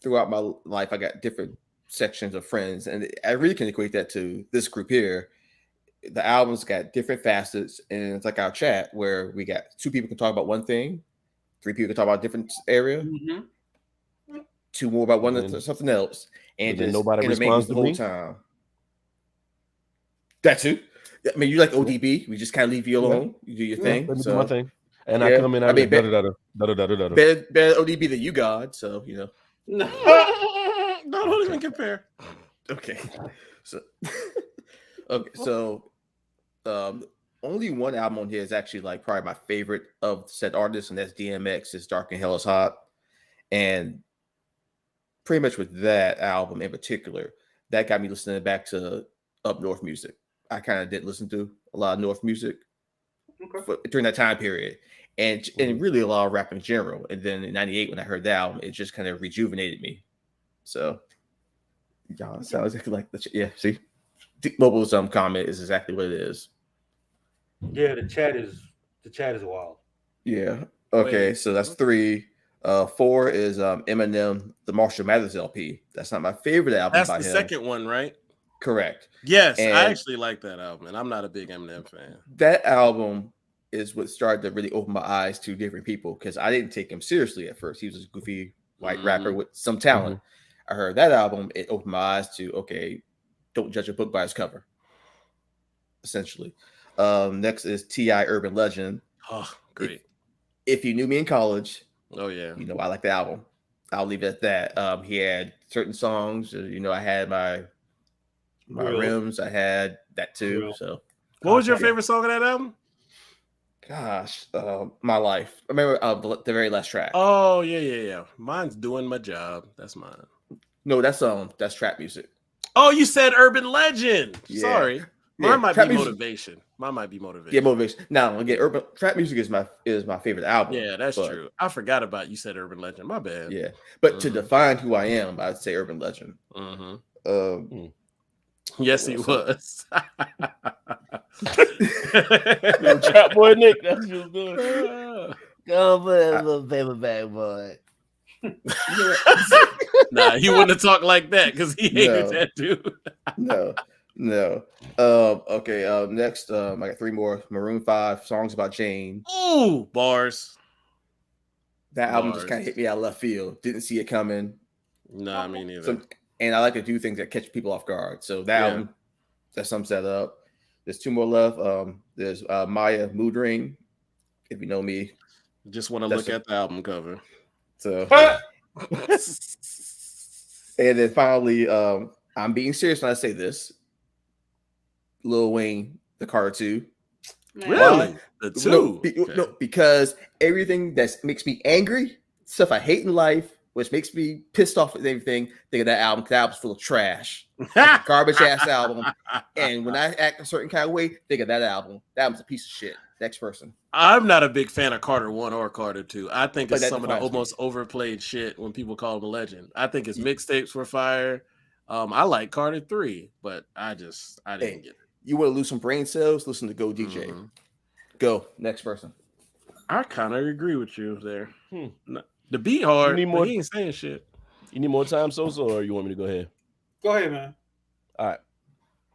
throughout my life, I got different sections of friends, and I really can equate that to this group here. The albums got different facets, and it's like our chat where we got 2 people can talk about one thing, 3 people can talk about a different area, 2 more about something else, and just nobody responds the whole time. That too. I mean, you like ODB. We just kind of leave you alone. You do your thing. Let me do my thing. And I come in. I mean, better ODB than you, God. So you know. No, don't even compare. Okay. So, only one album on here is actually like probably my favorite of said artist, and that's DMX. It's Dark and Hell Is Hot, and pretty much with that album in particular, that got me listening back to up north music. I kind of didn't listen to a lot of north music during that time period, and really a lot of rap in general. And then in '98, when I heard that album, it just kind of rejuvenated me. So, y'all sounds exactly like see, Mobile's comment is exactly what it is. Yeah, the chat is wild. Yeah. Okay, so that's 3. 4 is Eminem, the Marshall Mathers LP. That's not my favorite album. That's by the him. second one, right? Correct. Yes, and I actually like that album, and I'm not a big Eminem fan. That album is what started to really open my eyes to different people, because I didn't take him seriously at first. He was a goofy white rapper with some talent. I heard that album, it opened my eyes to, okay, don't judge a book by its cover, essentially. Next is T.I. Urban Legend. Oh, great. If you knew me in college, oh yeah, you know I like the album. I'll leave it at that. He had certain songs. You know, I had my rims. I had that too. So, what was your favorite song of that album? Gosh, My Life. I remember the very last track. Oh yeah. Mine's Doing My Job. That's mine. No, that's trap music. Oh, you said Urban Legend. Yeah. Sorry. Mine might be Motivation. Yeah, Motivation. Now, again, urban trap music is my favorant album. Yeah, that's true. I forgot about you said Urban Legend. My bad. Yeah, but to define who I am, I'd say Urban Legend. Yes, he was. Trap boy Nick, that's what you doing. Go put a little paper bag, boy. Nah, he wouldn't have talked like that because he hated that dude. No. Okay. Next, I got 3 more. Maroon 5, Songs About Jane. Ooh, bars. That album just kind of hit me out of left field. Didn't see it coming. Nah, me neither. And I like to do things that catch people off guard. So that album, that sums that up. There's 2 more left. There's Maya, Mood Ring. If you know me, just want to look at the album cover. So, and then finally, I'm being serious when I say this. Lil Wayne, the Carter 2. Really? The 2? No, because everything that makes me angry, stuff I hate in life, which makes me pissed off with everything, think of that album. That album's full of trash. Garbage ass album. And when I act a certain kind of way, think of that album. That album's a piece of shit. Next person. I'm not a big fan of Carter 1 or Carter 2. I think it's some of the almost overplayed shit when people call him a legend. I think his mixtapes were fire. I like Carter 3, but I didn't get it. You want to lose some brain cells? Listen to Go DJ. Go. Next person. I kind of agree with you there. The beat hard, but he ain't saying shit. You need more time, Sosa, or you want me to go ahead? Go ahead, man. All right.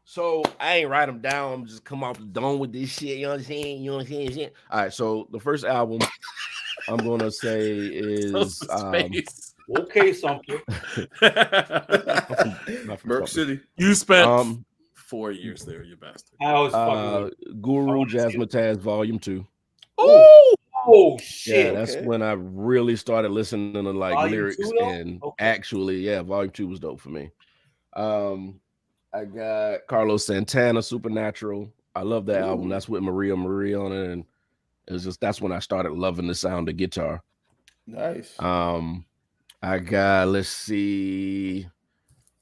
So I ain't write them down. I'm just come off the dome with this shit. You know what I'm saying? You know what I'm saying? All right. So the first album I'm gonna say is okay, something. Merc City. You spent 4 years there, you bastard. I was fucking Guru Jazzmatazz Volume 2. Oh shit! Yeah, that's Okay. when I really started listening to like Volume lyrics 2 though? and Okay. actually, yeah, Volume 2 was dope for me. I got Carlos Santana, Supernatural. I love that album. That's with Maria on it, and it was just that's when I started loving the sound of guitar. Nice. I got, let's see,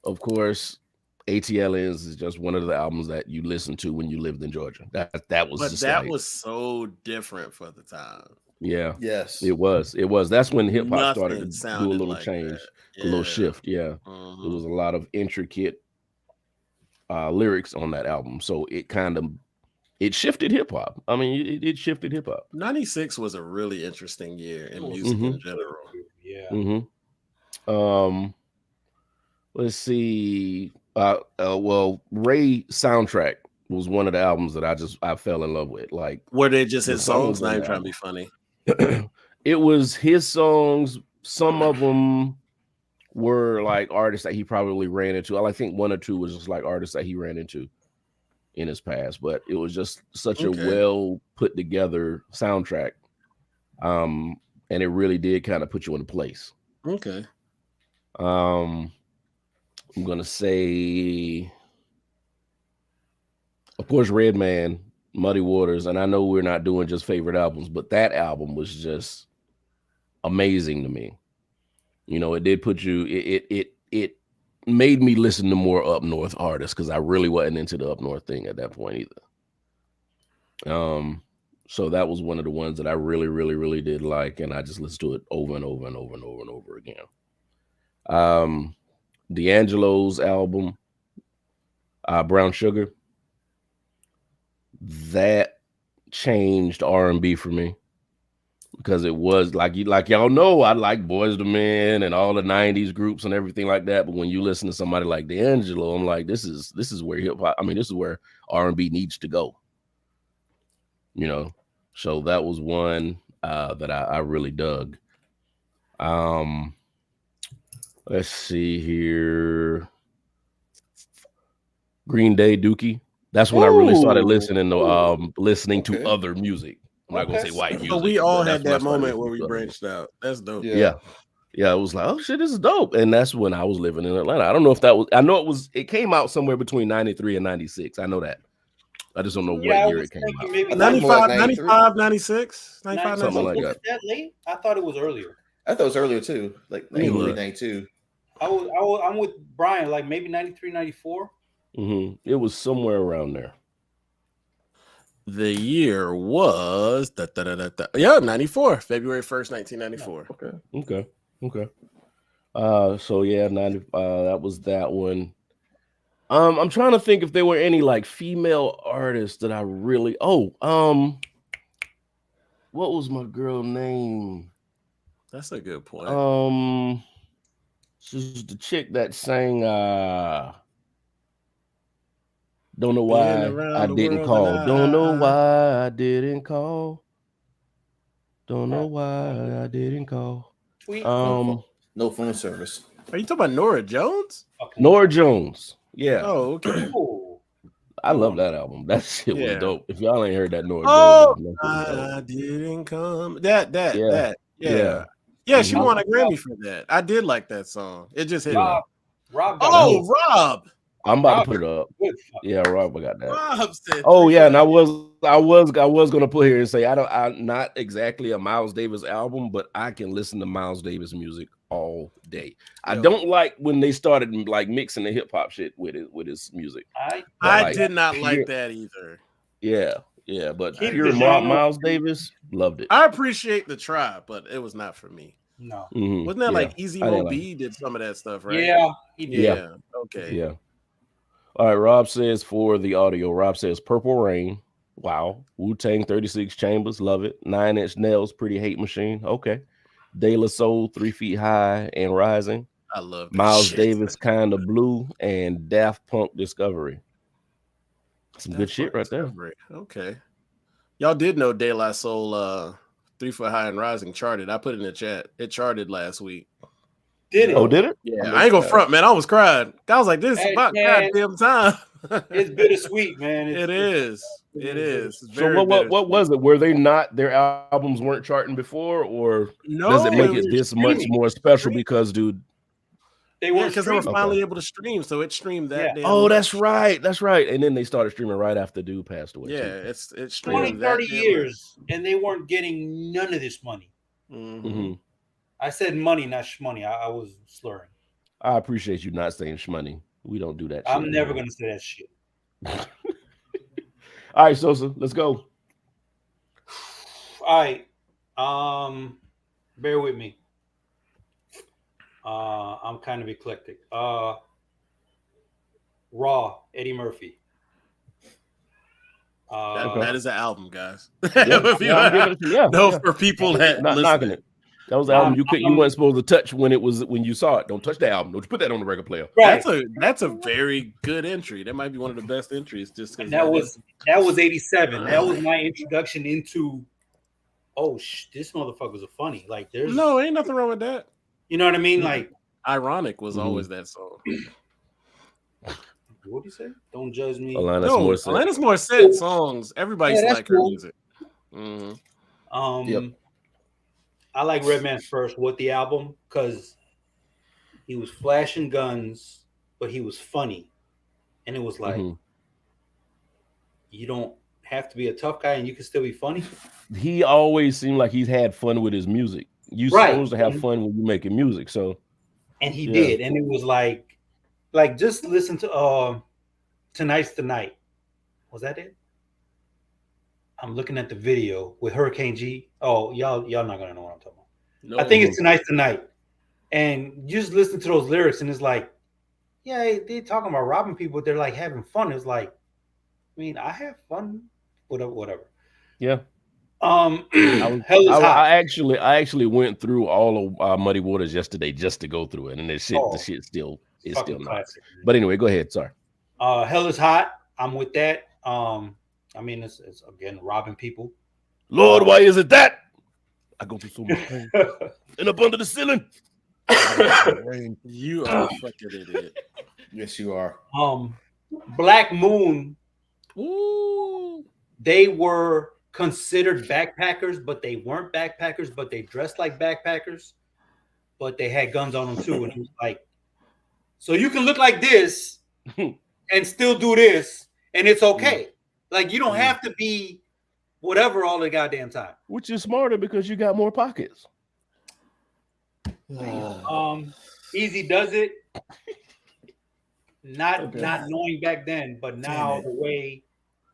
of course, ATLiens is just one of the albums that you listen to when you lived in Georgia. That was But just that like, was so different for the time. yeah, Yes. it was. That's when hip hop started Nothing to do a sounded little like change, that. a little Yeah. shift. Yeah, there was a lot of intricate lyrics on that album, so it shifted hip hop. I mean, it shifted hip hop. 96 was a really interesting year in Oh, music in Mhm. general. Yeah. Let's see. Well, Ray Soundtrack was one of the albums that I fell in love with. Like, Were they just the his songs? songs Not on even the trying to be funny. album. It was his songs. Some of them were like artists that he probably ran into. I think one or two was just like artists that he ran into in his past, but it was just such a Okay. well put together soundtrack. And it really did kind of put you in place. Okay. I'm gonna say, of course, Redman, Muddy Waters, and I know we're not doing just favorite albums, but that album was just amazing to me. You know, it did put you. It made me listen to more up north artists because I really wasn't into the up north thing at that point either. So that was one of the ones that I really, really, really did like, and I just listened to it over and over and over and over and over again. D'Angelo's album, Brown Sugar, that changed R&B for me because it was like y'all know I like Boyz II Men and all the 90s groups and everything like that, but when you listen to somebody like D'Angelo, I'm like, this is where hip hop, I mean, this is where R&B needs to go, you know. So that was one that I really dug. Let's see here. Green Day, Dookie. That's when I really started listening to other music. I'm not gonna say white music. So we all but that's had when I that started moment where listening we to other branched out. That's dope. music. Yeah. It was like, oh shit, this is dope. And that's when I was living in Atlanta. I don't know if that was. I know it came out somewhere between 93 and 96. I know that. I just don't know what year it came out. Maybe 95, 93. 95, 96, 95, Something 96. like Was that. it that late? I thought it was earlier. I thought it was earlier too, like Let me 93, look. 92. I'm with Brian, like maybe 93, 94. It was somewhere around there. The year was 94, February 1st, 1994. Okay. So yeah, 90. That was that one. I'm trying to think if there were any like female artists that I really. What was my girl name? That's a good point. She's the chick that sang Don't Know Why I Didn't Call. Don't know why I didn't call. Don't know why I didn't call. Tweet. No phone service. Are you talking about Nora Jones? Nora Jones. Yeah. Oh, okay. I love that album. That shit was Yeah. dope. If y'all ain't heard that Nora Oh, Jones, that shit was dope. I didn't come. That. Yeah. Yeah, she won a Grammy for that. I did like that song. It just hit me. Rob. Rob. I'm about to put it up. Yeah, Rob got that. Rob said. Oh yeah, and I was gonna put here and say I'm not exactly a Miles Davis album, but I can listen to Miles Davis music all day. I don't like when they started like mixing the hip hop shit with his music. I did not like that either. Yeah, but pure Miles Davis, loved it. I appreciate the try, but it was not for me. No. Wasn't that like Easy Mo B did some of that stuff, right? Yeah, he did. Yeah. Okay. Yeah. All right, Rob says for the audio, Rob says Purple Rain. Wow. Wu-Tang 36 Chambers, love it. 9 Inch Nails, Pretty Hate Machine. Okay. De La Soul, 3 Feet High and Rising. I love that Miles shit. Davis, Kind of Blue, and Daft Punk Discovery. Some good shit right there. Okay. Y'all did know De La Soul 3 Foot High and Rising charted. I put it in the chat. It charted last week. Did it? Oh, did it? Yeah, I ain't gonna front, man. I was crying. I was like, this is Hey, about man. goddamn time. It's bittersweet, man. It is. It is. It's So very what bittersweet. was it? Were they not, their albums weren't charting before, or No, does it make was it this much streaming. more special because, dude? They Yeah, weren't because they were streaming. finally able to stream, so it streamed that damn Oh, much. that's right. That's right. And then they started streaming right after dude passed away. Yeah, too. it 20, streamed 30 that damn years, and they weren't getting none of this money. much. Mhm. I said money, not shmoney. I was slurring. I appreciate you not saying shmoney. We don't do that. I'm shit never anymore. gonna say that shit. All right, Sosa, let's go. All right. Bear with me. I'm kind of eclectic. Raw, Eddie Murphy. That is an album, guys. Yeah, No, for people that not knocking it. That was the album you weren't supposed to touch when you saw it. Don't touch the album. Don't put that on the record player. Right. That's a very good entry. That might be one of the best entries. Just because That was 87. That was my introduction into. Oh, this motherfuckers are funny. Like there's no, ain't nothing wrong with that. You know what I mean? Like Ironic was always that song. What do you say? Don't judge me. Alanis Morissette songs. Everybody's like her music. Yep. I like Redman's First with the album because he was flashing guns, but he was funny, and it was like you don't have to be a tough guy and you can still be funny. He always seemed like he's had fun with his music. You're supposed to have fun when you're making music, so. And he did, and it was like just listen to Tonight's the Night. Was that it? I'm looking at the video with Hurricane G. Oh, y'all not gonna know what I'm talking about. No, I think it's Tonight's the Night, and you just listen to those lyrics, and it's like, yeah, they're talking about robbing people. They're like having fun. It's like, I mean, I have fun, whatever. Yeah. Hell is hot. I actually went through all of Muddy Waters yesterday just to go through it, and the shit still is still classic. But anyway, go ahead. Sorry. Hell is hot. I'm with that. I mean, it's again robbing people. Lord, why is it that? I go through so much pain. And up under the ceiling. You are a fucking idiot. Yes, you are. Black Moon. Ooh. They were considered backpackers, but they weren't backpackers, but they dressed like backpackers, but they had guns on them too. And it was like, so you can look like this and still do this, and it's okay. Like you don't have to be whatever all the goddamn time. Which is smarter because you got more pockets. Easy does it. Not knowing back then, but now the way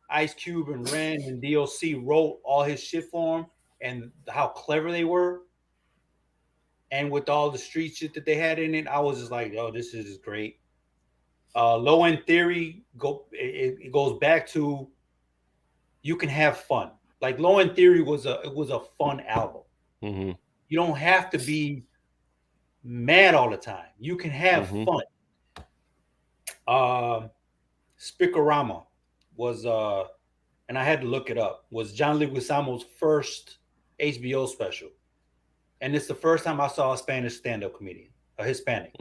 Ice Cube and Ren and DOC wrote all his shit for him and how clever they were, and with all the street shit that they had in it, I was just like, oh, this is great. Low End Theory it goes back to you can have fun. Like Low End Theory was a fun album. Mm-hmm. You don't have to be mad all the time. You can have fun. Spicorama was and I had to look it up, was John Leguizamo's first HBO special. And it's the first time I saw a Spanish stand-up comedian, a Hispanic.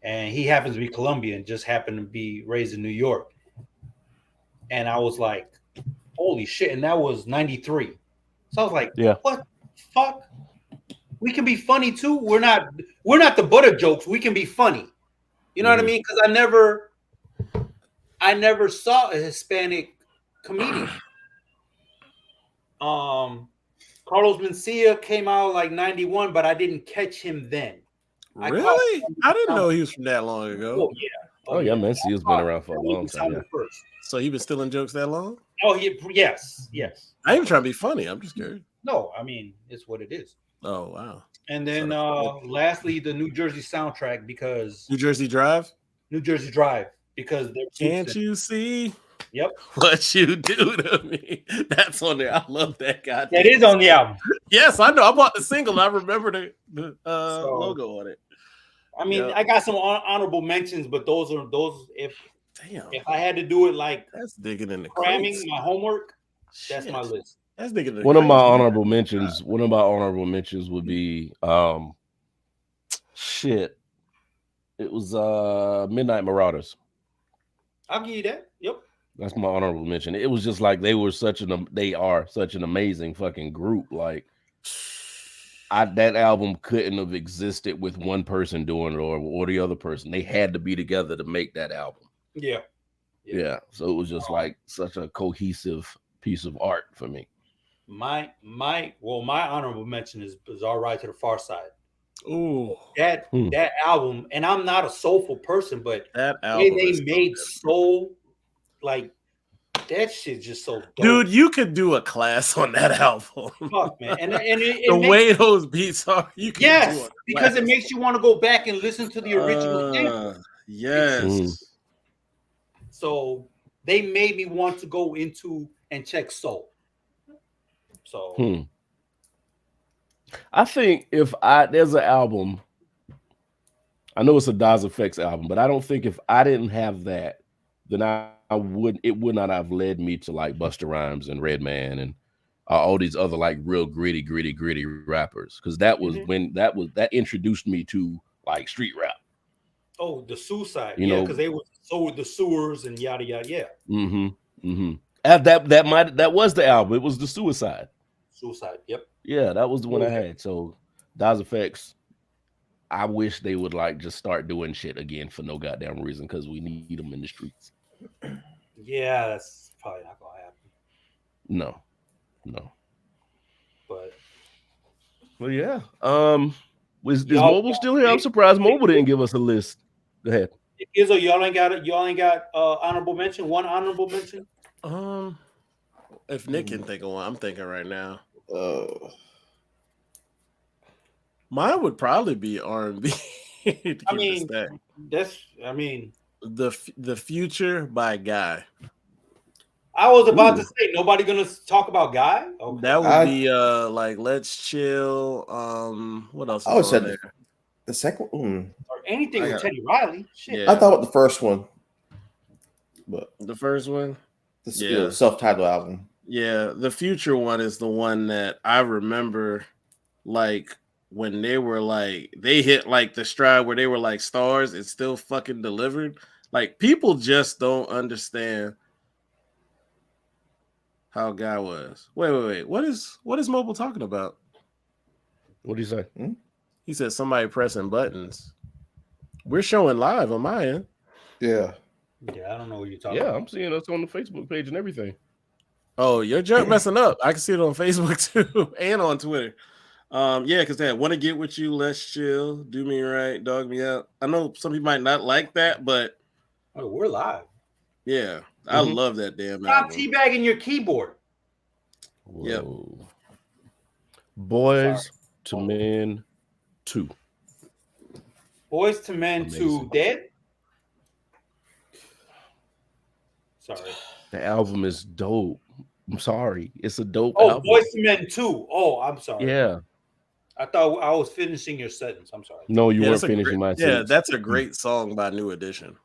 And he happens to be Colombian, just happened to be raised in New York. And I was like, holy shit. And that was 93. So I was like, what the fuck? We can be funny too. We're not the butt of jokes. We can be funny. You know what I mean? Because I never saw a Hispanic comedian. Carlos Mencia came out like 91, but I didn't catch him then. Really? I didn't know he was from that long ago. Oh yeah. Oh yeah, Mencia's been around for a long time. Yeah. So he been stealing jokes that long? Oh yes. I ain't even trying to be funny. I'm just curious. No, I mean it's what it is. Oh wow. And then lastly, the New Jersey soundtrack, because New Jersey Drive, because can't you see? Yep. What you do to me? That's on there. I love that guy. That is on the album. Yes, I know. I bought the single. I remember the logo on it. I mean, I got some honorable mentions, but those. If I had to do it like that's digging in the cramming crates. my homework, that's my list. That's digging in the One of my crates. honorable mentions. One of my honorable mentions would be Shit. It was Midnight Marauders. I'll give you that. Yep. That's my honorable mention. It was just like they are such an amazing fucking group. Like that album couldn't have existed with one person doing it or the other person. They had to be together to make that album. Yeah. Yeah. So it was just like such a cohesive piece of art for me. My honorable mention is Bizarre Ride to the Far Side. Ooh, That album, and I'm not a soulful person, but that album they made soul, like that shit just so dope. Dude, you could do a class on that album. Fuck, man. And the way those beats are, you can do it. Because it makes you want to go back and listen to the original thing. Yes. So they made me want to go into and check soul. So I think if there's an album, I know it's a Daz Effects album, but I don't think if I didn't have that, then it would not have led me to like Busta Rhymes and Redman and all these other like real gritty rappers. Because that was that introduced me to like street rap. Oh, the Suicide, you know, because they were the sewers and yada yada, yeah. That was the album. It was the Suicide. Yep. Yeah, that was the one I had. So Daz Effects, I wish they would like just start doing shit again for no goddamn reason because we need them in the streets. Yeah, that's probably not gonna happen. No. But yeah. Is Mobile still here? I'm surprised Mobile didn't give us a list. Go ahead. Izzo, y'all ain't got honorable mention. One honorable mention. If Nick can think of one, I'm thinking right now. Mine would probably be R&B. The Future by Guy. I was about to say nobody gonna talk about Guy. Okay. That would be like Let's Chill. What else? I would say the second one or anything with Teddy Riley. Shit. Yeah. I thought the first one, but the first one, the self-titled album. Yeah, the Future one is the one that I remember, like when they were like they hit like the stride where they were like stars. It still fucking delivered. Like people just don't understand how Guy was. Wait. What is Mobile talking about? What do you say? He said somebody pressing buttons. We're showing live on my end. Yeah. Yeah, I don't know what you're talking about. Yeah, I'm seeing us on the Facebook page and everything. Oh, your junk messing up. I can see it on Facebook too and on Twitter. Yeah, because they had Want to Get With You, Let's Chill, Do Me Right, Dog Me Out. I know some people might not like that, but we're live. Yeah, I love that damn album. Stop teabagging your keyboard. Yep. Boys to Men 2. Boys to Men 2 dead? Sorry. The album is dope. I'm sorry. It's a dope album. Boys to Men 2. Oh, I'm sorry. Yeah. I thought I was finishing your sentence. I'm sorry. No, you weren't finishing my sentence. Yeah, that's a great song by New Edition.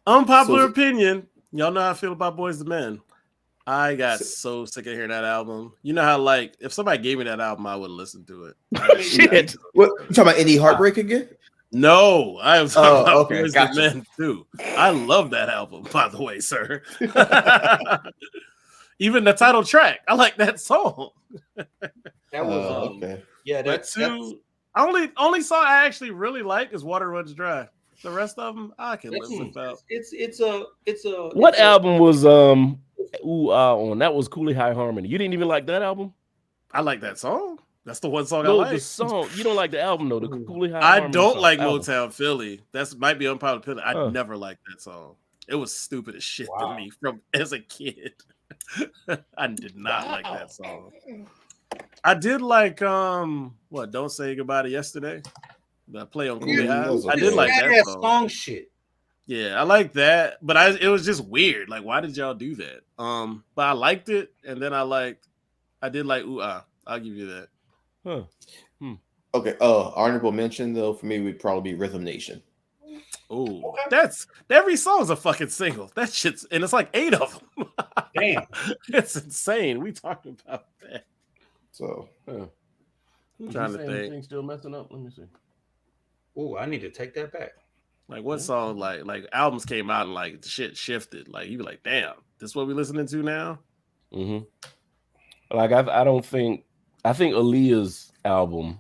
Unpopular opinion. Y'all know how I feel about Boys to Men. I got so sick of hearing that album. You know how, like, if somebody gave me that album, I would listen to it. Shit. What, you talking about Indie Heartbreak again? No, I was talking about Boys to Men too. I love that album, by the way, sir. Even the title track, I like that song. That was okay. Yeah, that's only song I actually really like is Water Runs Dry. The rest of them I can live without. It's a what album was on? That was Cooley High Harmony. You didn't even like that album? I like that song. That's the one song I like. The song. You don't like the album though. The Cooley High Harmony. I don't song, like album. Motown Philly. That's might be unpopular. I never liked that song. It was stupid as shit to me from as a kid. I did not like that song. I did like Don't Say Goodbye to Yesterday. The play on Cooley High. I did like that song. Shit. Yeah, I like that, but it was just weird. Like, why did y'all do that? But I liked it, and then I did like Ooh Ah. I'll give you that. Huh. Okay. Honorable mention though for me would probably be Rhythm Nation. Oh, okay. That's every song's a fucking single. That shit's and it's like 8 of them. Damn, it's insane. We talked about that. So I'm Is trying he to saying the think. thing's still messing up? Let me see. Oh, I need to take that back. Like what song? Like albums came out and like shit shifted. Like you be like, damn, this what we listening to now? Mm-hmm. Like I don't think I think Aaliyah's album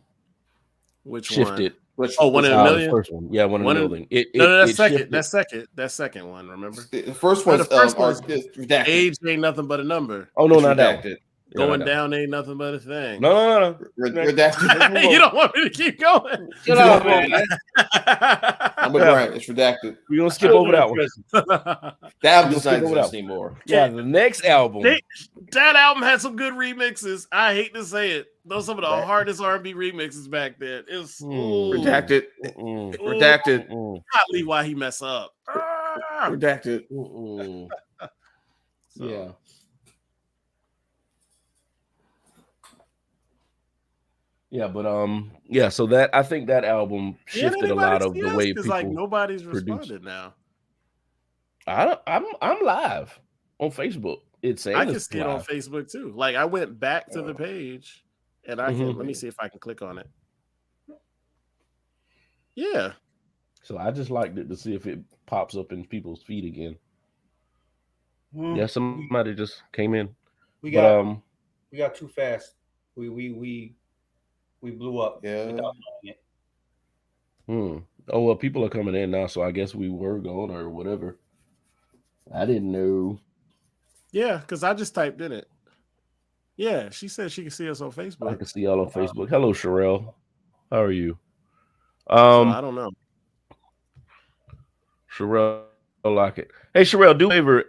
Which shifted. one? Oh, One in a The Million. first one, yeah, One in a Million. No, that's It second. shifted. That's second one. Remember? the first No, one's the first one's redacted. Age ain't nothing but a number. Oh no, It's not that one. redacted. Yeah, Going not that down ain't nothing but a thing. one. No. Redacted. You don't want me to keep going. Shut up, man. I'm with Yeah. Brian. It's redacted. We're gonna skip over that one. That album We'll does skip not over exist that one. anymore. Yeah, the next album. That album had some good remixes. I hate to say it. Those some of the Right. hardest R&B remixes back then. It was Redacted. Mm-mm. Redacted. Mm-mm. Probably why he mess up. Redacted. Mm-mm. So, Yeah. Yeah, but yeah, so that I think that album shifted a lot of the way people like nobody's produce. responded now. I'm live on Facebook. It's saying I can it's see it on live. Facebook too. Like I went back to the page and I can Mhm. let me see if I can click on it. Yeah. So I just liked it to see if it pops up in people's feed again. Yeah, somebody just came in. We But got too fast. We blew up. Yeah. without knowing it. Oh well, people are coming in now, so I guess we were going or whatever. I didn't know. Yeah, because I just typed in it. Yeah, she said she can see us on I Facebook. can see y'all on Facebook. Hello, Sherelle. How are you? So I don't know. Sherelle Lockett. Hey, Sherelle, do me a favor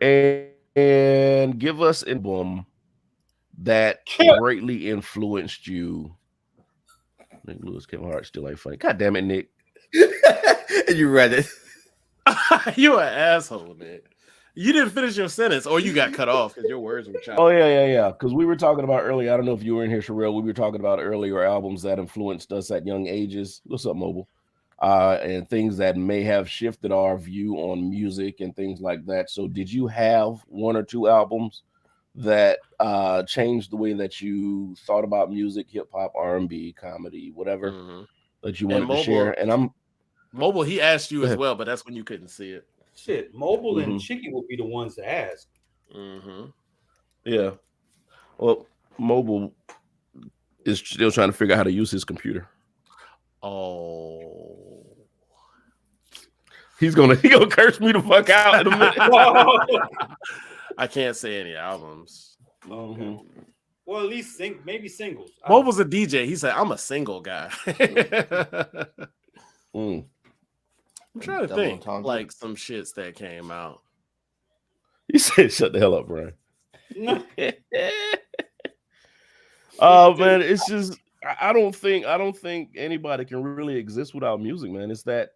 and give us an album that greatly influenced you. Nick Lewis, Kevin Hart still ain't funny. God damn it, Nick. And you read it. You an asshole, Nick. You didn't finish your sentence, or you got cut off because your words were chopped. Oh, yeah. Because we were talking about earlier. I don't know if you were in here, Sherelle. We were talking about earlier albums that influenced us at young ages. What's up, Mobile? And things that may have shifted our view on music and things like that. So did you have one or two albums that changed the way that you thought about music, hip hop, R&B, comedy, whatever that you wanted to share? And I'm Mobile, he asked you as well, but that's when you couldn't see it. Shit, Mobile and Chicky will be the ones to ask. Yeah. Well, Mobile is still trying to figure out how to use his computer. Oh. He gonna curse me the fuck out in a minute. I can't say any albums. Well, at least maybe singles. Mobile's a DJ. He said, "I'm a single guy." I'm trying to think, like some shits that came out. He said, "Shut the hell up, Brian." Oh man, it's just I don't think anybody can really exist without music, man. It's that,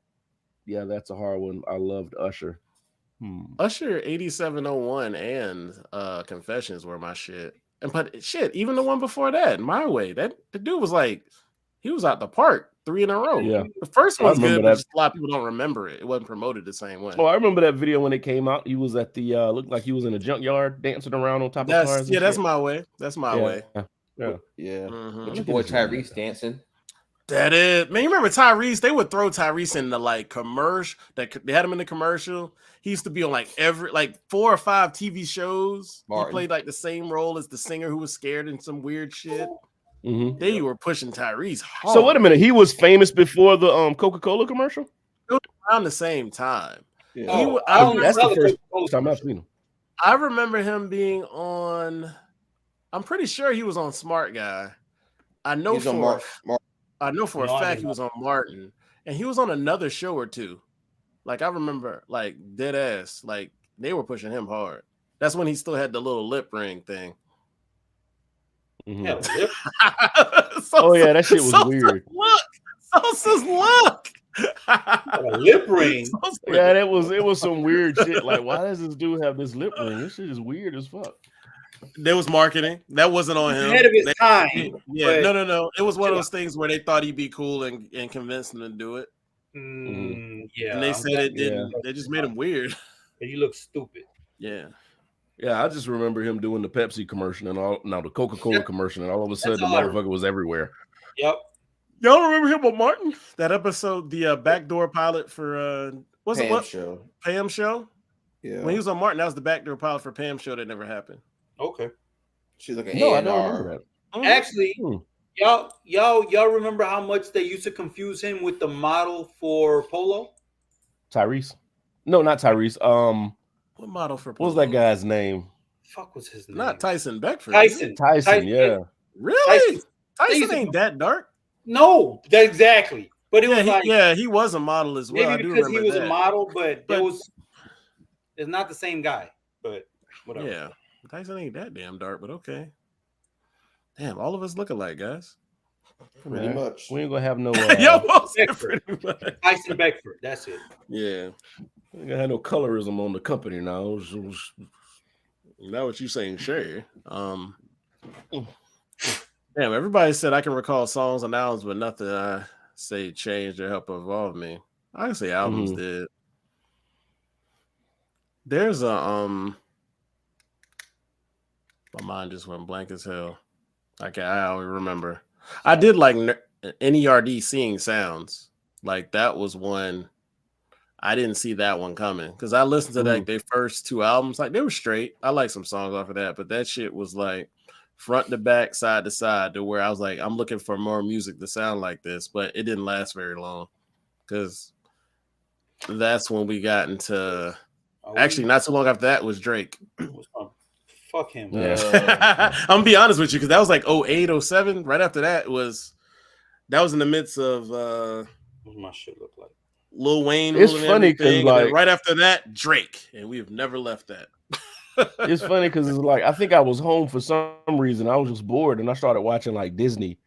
yeah, that's a hard one. I loved Usher. Usher 8701 and Confessions were my shit. But shit, even the one before that, My Way, the dude was like, he was out the park 3 in a row. Yeah. The first one's good, but that. just a lot of people don't remember it. It wasn't promoted the same way. Oh, I remember that video when it came out. He was at the looked like he was in a junkyard dancing around on top of cars. Yeah, that's My Way. That's My Way. Yeah. With your boy Tyrese dancing. That is, man. You remember Tyrese? They would throw Tyrese in the like commercial. They had him in the commercial. He used to be on like 4 or 5 TV shows. Martin. He played like the same role as the singer who was scared in some weird shit. They were pushing Tyrese hard. So wait a minute, he was famous before the Coca-Cola commercial? It was around the same time. Yeah. That's the first time I've seen him. I remember him being on. I'm pretty sure he was on Smart Guy. I know for a fact he was on Martin, and he was on another show or two. Like I remember, like dead ass, like they were pushing him hard. That's when he still had the little lip ring thing. Yeah, Oh yeah, that shit was weird. Sosa's look. A lip ring. Yeah, it was some weird shit. Like, why does this dude have this lip ring? This shit is weird as fuck. There was marketing that wasn't on him. Ahead of his time. Yeah, no. It was one of those things where they thought he'd be cool and convinced him to do it. Yeah, and they said it didn't. They just made him weird. You look stupid. Yeah. Yeah, I just remember him doing the Pepsi commercial and all. Now the Coca-Cola commercial, and all of a sudden the all I motherfucker was everywhere. Yep. Y'all remember him with Martin? That episode, the backdoor pilot for what's it? Pam What show. Pam show? Yeah. When he was on Martin, that was the backdoor pilot for Pam show that never happened. Okay. She's like an No, I A&R. don't remember that. Mhm. Actually, y'all remember how much they used to confuse him with the model for Polo? Tyrese? No, not Tyrese. What model for? What was Polo? that guy's name? Fuck was his name? Not Tyson Beckford. is it? Tyson. Yeah. Really? Tyson used to- ain't that dark. No, exactly. But it was like he was a model as well. I maybe do because he remember was that. a model, but But- it's not the same guy. But whatever. Yeah, Tyson ain't that damn dark, but okay. Damn, all of us look alike, guys. Pretty much. We ain't gonna have no. Yo, most Beckford. pretty much. Tyson Beckford. That's it. Yeah, We ain't gonna have no colorism on the company now. now what you saying, Shay? Damn, everybody said I can recall songs and albums, but nothing I say changed or help evolve me. I can say albums did. There's a my mind just went blank as hell. I don't remember. I did like NERD Seeing Sounds. Like that was one. I didn't see that one coming because I listened to like their first two albums. Like they were straight. I like some songs off of that, but that shit was like front to back, side to side, to where I was like, I'm looking for more music to sound like this, but it didn't last very long because that's when we got into. Actually, not too long after that was Drake. Fuck him. Yeah. I'm gonna be honest with you because that was like 08, 07. Right after that was in the midst of What's my shit look like? Lil Wayne. It's ruling funny 'cause, everything, and then like- right after that, Drake, and we have never left that. It's funny because it's like I think I was home for some reason. I was just bored and I started watching like Disney,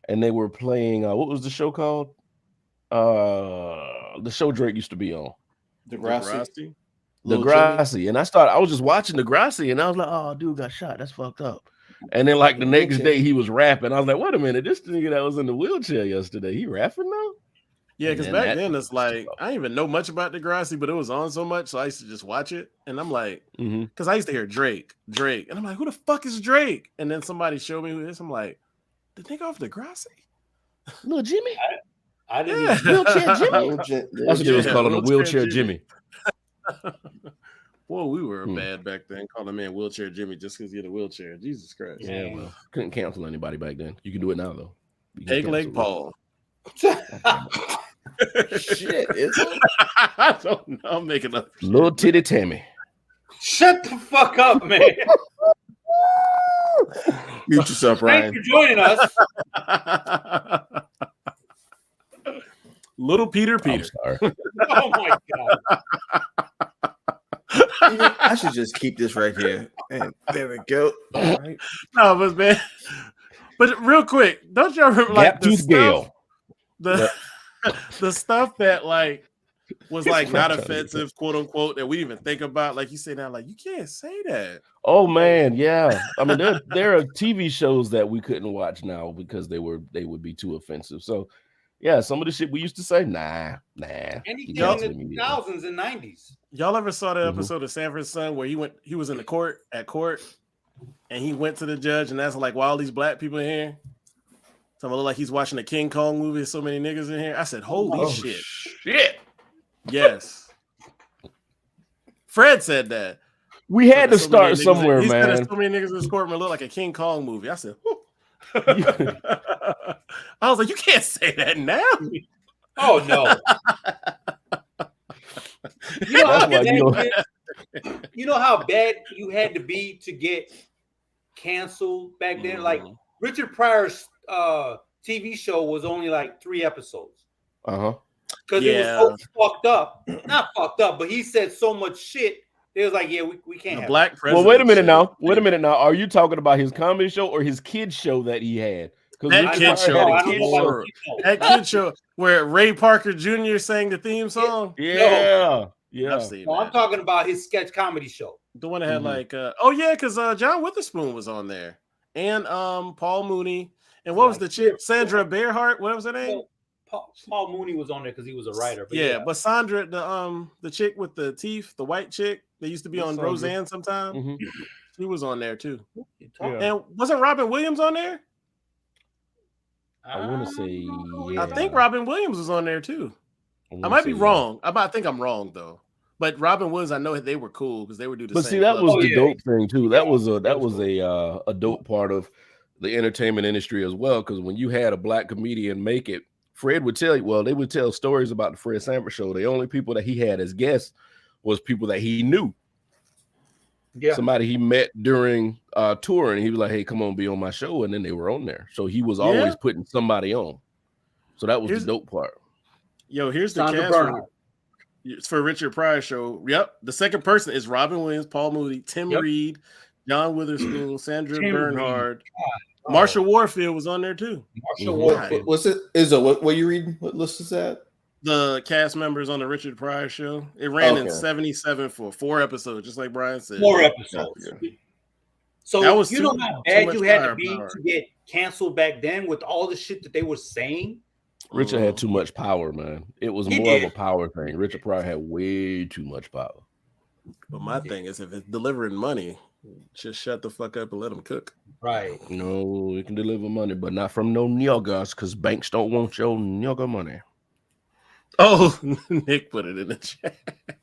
and they were playing. What was the show called? The show Drake used to be on. Degrassi. Degrassi, and I was just watching Degrassi, and I was like, "Oh, dude got shot. That's fucked up." And then like the next day, he was rapping. I was like, "Wait a minute, this nigga that was in the wheelchair yesterday, he rapping now?" Yeah, And because then back that then it's was like tough. I didn't even know much about Degrassi, but it was on so much, so I used to just watch it, and I'm like, Mm-hmm. because I used to hear Drake, and I'm like, who the fuck is Drake? And then somebody showed me who it is. I'm like, the nigga off Degrassi? Little Jimmy, I didn't Yeah. even wheelchair Jimmy. That's what they was Yeah, calling him, Wheelchair wheelchair Jimmy. Boy, we were bad back then, calling a man Wheelchair Jimmy just because he had a wheelchair. Jesus Christ. Yeah, well, couldn't cancel anybody back then. You can do it now though. You can Egg Leg cancel Paul. Shit, is it? I don't know. I'm making up. it. Little Titty Tammy. Shut the fuck up, man. Mute yourself, Thanks Ryan. for joining us. Little Peter I'm Peter. sorry. Oh my god. I should just keep this right here. And there we go. All right. No, but man, but real quick, don't y'all remember like Gap the Tooth stuff, Gale. the stuff that like was like not I'm trying to get offensive, quote unquote, that we even think about? Like you say now, like you can't say that. Oh man, yeah. I mean, there are TV shows that we couldn't watch now because they would be too offensive. So, yeah, some of the shit we used to say, nah. Anything You cancel in the immediately. 2000s and 90s. Y'all ever saw the Mhm. episode of Sanford's Son where he was in the court, and he went to the judge and asked like, why all these black people in here? So I look like he's watching a King Kong movie. There's so many niggas in here. I said, holy shit. Shit. Yes. Fred said that. We had to So many start niggas somewhere, he said man. there's so many niggas in this courtroom look like a King Kong movie. I said, whew. I was like, you can't say that now. Oh no. You know, how That's why you bad you know how bad you had to be to get canceled back then? Like Richard Pryor's TV show was only like 3 episodes. Uh-huh. Because it was so fucked up. Not fucked up, but he said so much shit. It was like, yeah, we can't The have black it. president. Well, wait a minute shit. now. Wait a minute now. Are you talking about his comedy show or his kids show that he had? That Richard kid Pryor show, had a I the don't kid know show. about the show. That kid show where Ray Parker Jr. sang the theme song. Yeah. I've seen No, I'm that. talking about his sketch comedy show. The one that had Mhm. like oh yeah, because John Witherspoon was on there. And Paul Mooney. And what was the chick? Sandra Bearhart? What was her name? Paul Mooney was on there because he was a writer. But yeah, but Sandra, the chick with the teeth, the white chick that used to be on Sandra. Roseanne sometime, Mhm. she was on there too. Yeah. And wasn't Robin Williams on there? I want to say, yeah. I think Robin Williams was on there too. I might be wrong. I think I'm wrong though. But Robin Williams, I know they were cool because they would do the same. But see, that was the yeah. dope thing too. That was a dope part of the entertainment industry as well. Because when you had a black comedian make it, Fred would tell you. Well, they would tell stories about the Fred Sanford show. The only people that he had as guests was people that he knew. Yeah. Somebody he met during touring. He was like, "Hey, come on, be on my show," and then they were on there. So he was always putting somebody on. So that was the dope part. Yo, here's the Sandra cast Bernhard. for Richard Pryor show. Yep, the second person is Robin Williams, Paul Mooney, Tim Reed, John Witherspoon, Sandra Bernhard. Marsha Warfield was on there too. Marsha Warfield. What's it? Izzo, what are you reading? What list is that? The cast members on the Richard Pryor show. It ran in Okay. 77 for 4 episodes, just like Brian said. 4 episodes. Yeah. So That was you know too- how too bad much you had to firepower. be to get canceled back then with all the shit that they were saying. Richard had too much power, man. It was He more did. of a power thing. Richard Pryor had way too much power. But my thing is, if it's delivering money, just shut the fuck up and let them cook. Right. No, it can deliver money, but not from no niggas, because banks don't want your nigga money. Oh, Nick put it in the chat.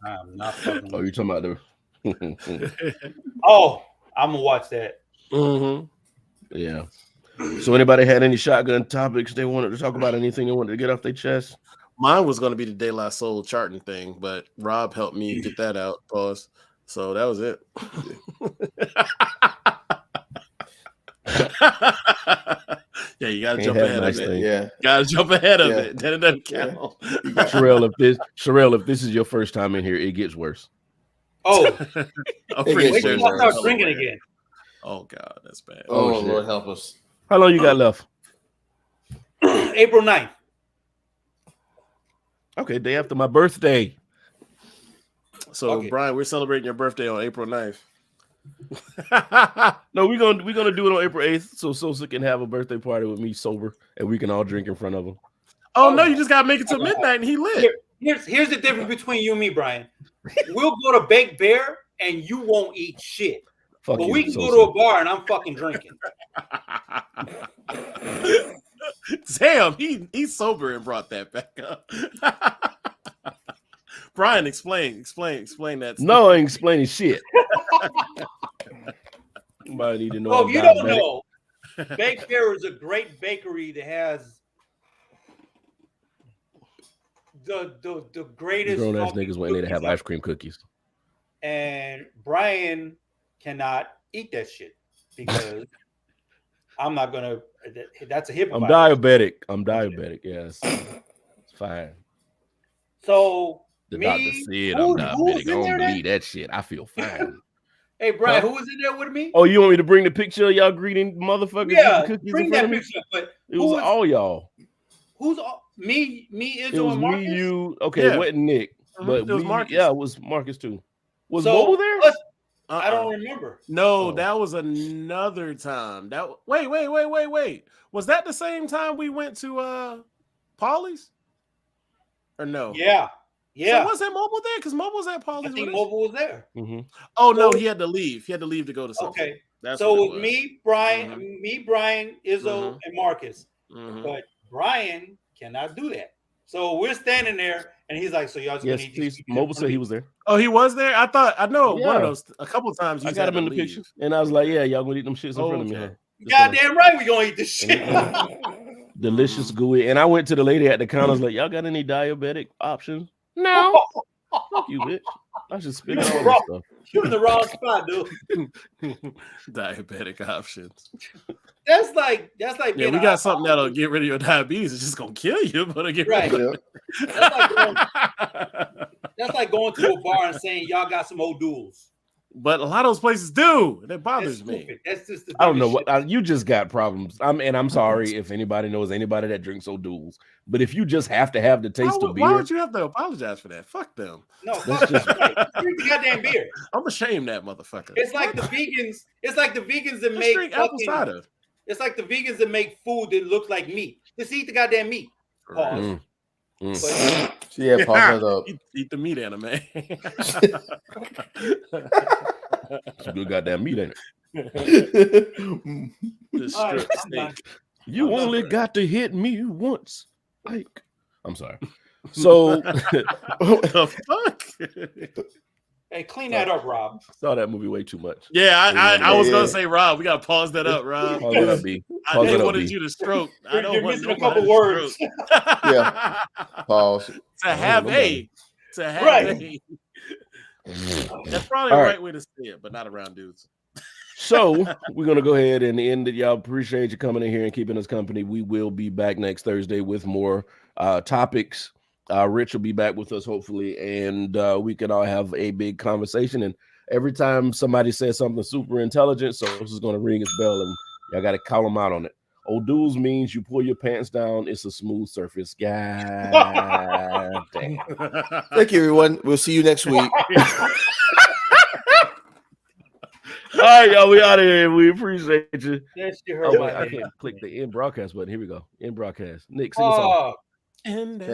I'm not fucking. Oh, you talking about the? Oh, I'm gonna watch that. Mm-hmm. Yeah. So anybody had any shotgun topics they wanted to talk about? Anything they wanted to get off their chest? Mine was going to be the De La Soul charting thing, but Rob helped me get that out. Pause. So that was it. Yeah, you gotta jump ahead of it. Yeah. Gotta jump ahead of Yeah. it. Then it doesn't count. Sherelle, if this is your first time in here, it gets worse. Oh, I'm It pretty gets wait sure till I worse. start there's drinking somewhere. again. Oh God, that's bad. Oh, shit. Lord help us. How long you got left? April 9th. Okay, day after my birthday. So Okay. Brian, we're celebrating your birthday on April 9th. No, we're gonna do it on April 8th, so Sosa can have a birthday party with me sober, and we can all drink in front of him. Oh no, you just gotta make it till midnight and he lit. Here's the difference between you and me, Brian. We'll go to Baked Bear and you won't eat shit. Fuck But you, we can Sosa. go to a bar and I'm fucking drinking. Damn, he's sober and brought that back up. Brian, explain that. No, I ain't explaining shit. Somebody need to know. Well, I'm if you don't diabetic. know, Baked Bear is a great bakery that has the greatest Grown ass fucking niggas waiting there to have cookies ice cream cookies. and Brian cannot eat that shit because I'm not gonna. That's a HIPAA. I'm violation. diabetic. Yes, it's fine. So The me, doctor said who- I'm who's diabetic. I in don't there then? believe that shit. I feel fine. Hey Brian, Huh? who was in there with me? Oh, you want me to bring the picture of y'all greeting motherfuckers Yeah, eating cookies bring in that front of me? picture up. But It was who was all y'all. who's all, me, It Izzo, was and me, Marcus? you. Okay, Yeah. it wasn't Nick, but It was me, Marcus. yeah, it was Marcus too. Was So, Mobile there? us- Uh-uh. I don't remember. No, Oh. that was another time. That wait. Was that the same time we went to Polly's? Or no? Yeah. So was that Mobile there? Because Mobile was at I Polly's. think with us? Mobile was there. Mm-hmm. Oh no, So- he had to leave. He had to leave to go to something. Okay. That's So what it it was was. me, Brian, Izzo, Mhm. and Marcus. Mhm. But Brian cannot do that. So we're standing there, and he's like, "So y'all just Yes, gonna eat please. these cookies in Mobile front said of he me?" was there. Oh, he was there. I know one Yeah. of those. A couple of times. I You got had him in to the leave. picture, and I was like, "Yeah, y'all gonna eat them shits in front of me, Okay. huh?" Goddamn right, we gonna eat this shit. Delicious, gooey. And I went to the lady at the counter. I was like, "Y'all got any diabetic options?" No. Fuck you, bitch. I should spit out all this stuff. You're in the wrong spot, dude. Diabetic options. That's like Yeah, being we an got something that'll alcoholic. get rid of your diabetes. It's just gonna kill you, but it'll get Right. rid of Yeah. That's like going to a bar and saying y'all got some old duels. But a lot of those places do. That That's bothers me. stupid. That's just the I don't know dumbest what shit. you just got problems. I'm sorry if anybody knows anybody that drinks O'Doul's, but if you just have to have the taste of Why beer, would you have to apologize for that? Fuck them. No, That's fuck just- just right. Drink the goddamn beer. I'm ashamed of that motherfucker. It's like the vegans. It's like the vegans that Let's make drink apple fucking. cider. It's like the vegans that make food that looks like meat. Just eat the goddamn meat. Pause. So yeah, pause that up. Eat the meat anime. Some good goddamn meat, ain't it? The All right, strip I'm done. steak. You I'm done. only got to hit me once. Like, I'm sorry. So The fuck? Hey, clean that up, Rob. saw that movie way too much. Yeah, I was Yeah. gonna say, Rob, we gotta pause that up, Rob. Pause it up, B. I Pause they it up, wanted B. you to stroke. I don't You're want missing a nobody couple to words. stroke. Yeah. Pause. To have nobody. to have Right. That's probably All the right. right way to say it, but not around dudes. So we're gonna go ahead and end it. Y'all appreciate you coming in here and keeping us company. We will be back next Thursday with more topics. Rich will be back with us hopefully, and we can all have a big conversation. And every time somebody says something super intelligent, so this is gonna ring his bell, and y'all got to call him out on it. Old dudes means you pull your pants down. It's a smooth surface. God damn. Thank you, everyone. We'll see you next week. All right, y'all. We out of here. We appreciate you. Yes, you Oh, heard wait, my I name. can't click the end broadcast button. Here we go. End broadcast. Nick, sing a song. Oh, And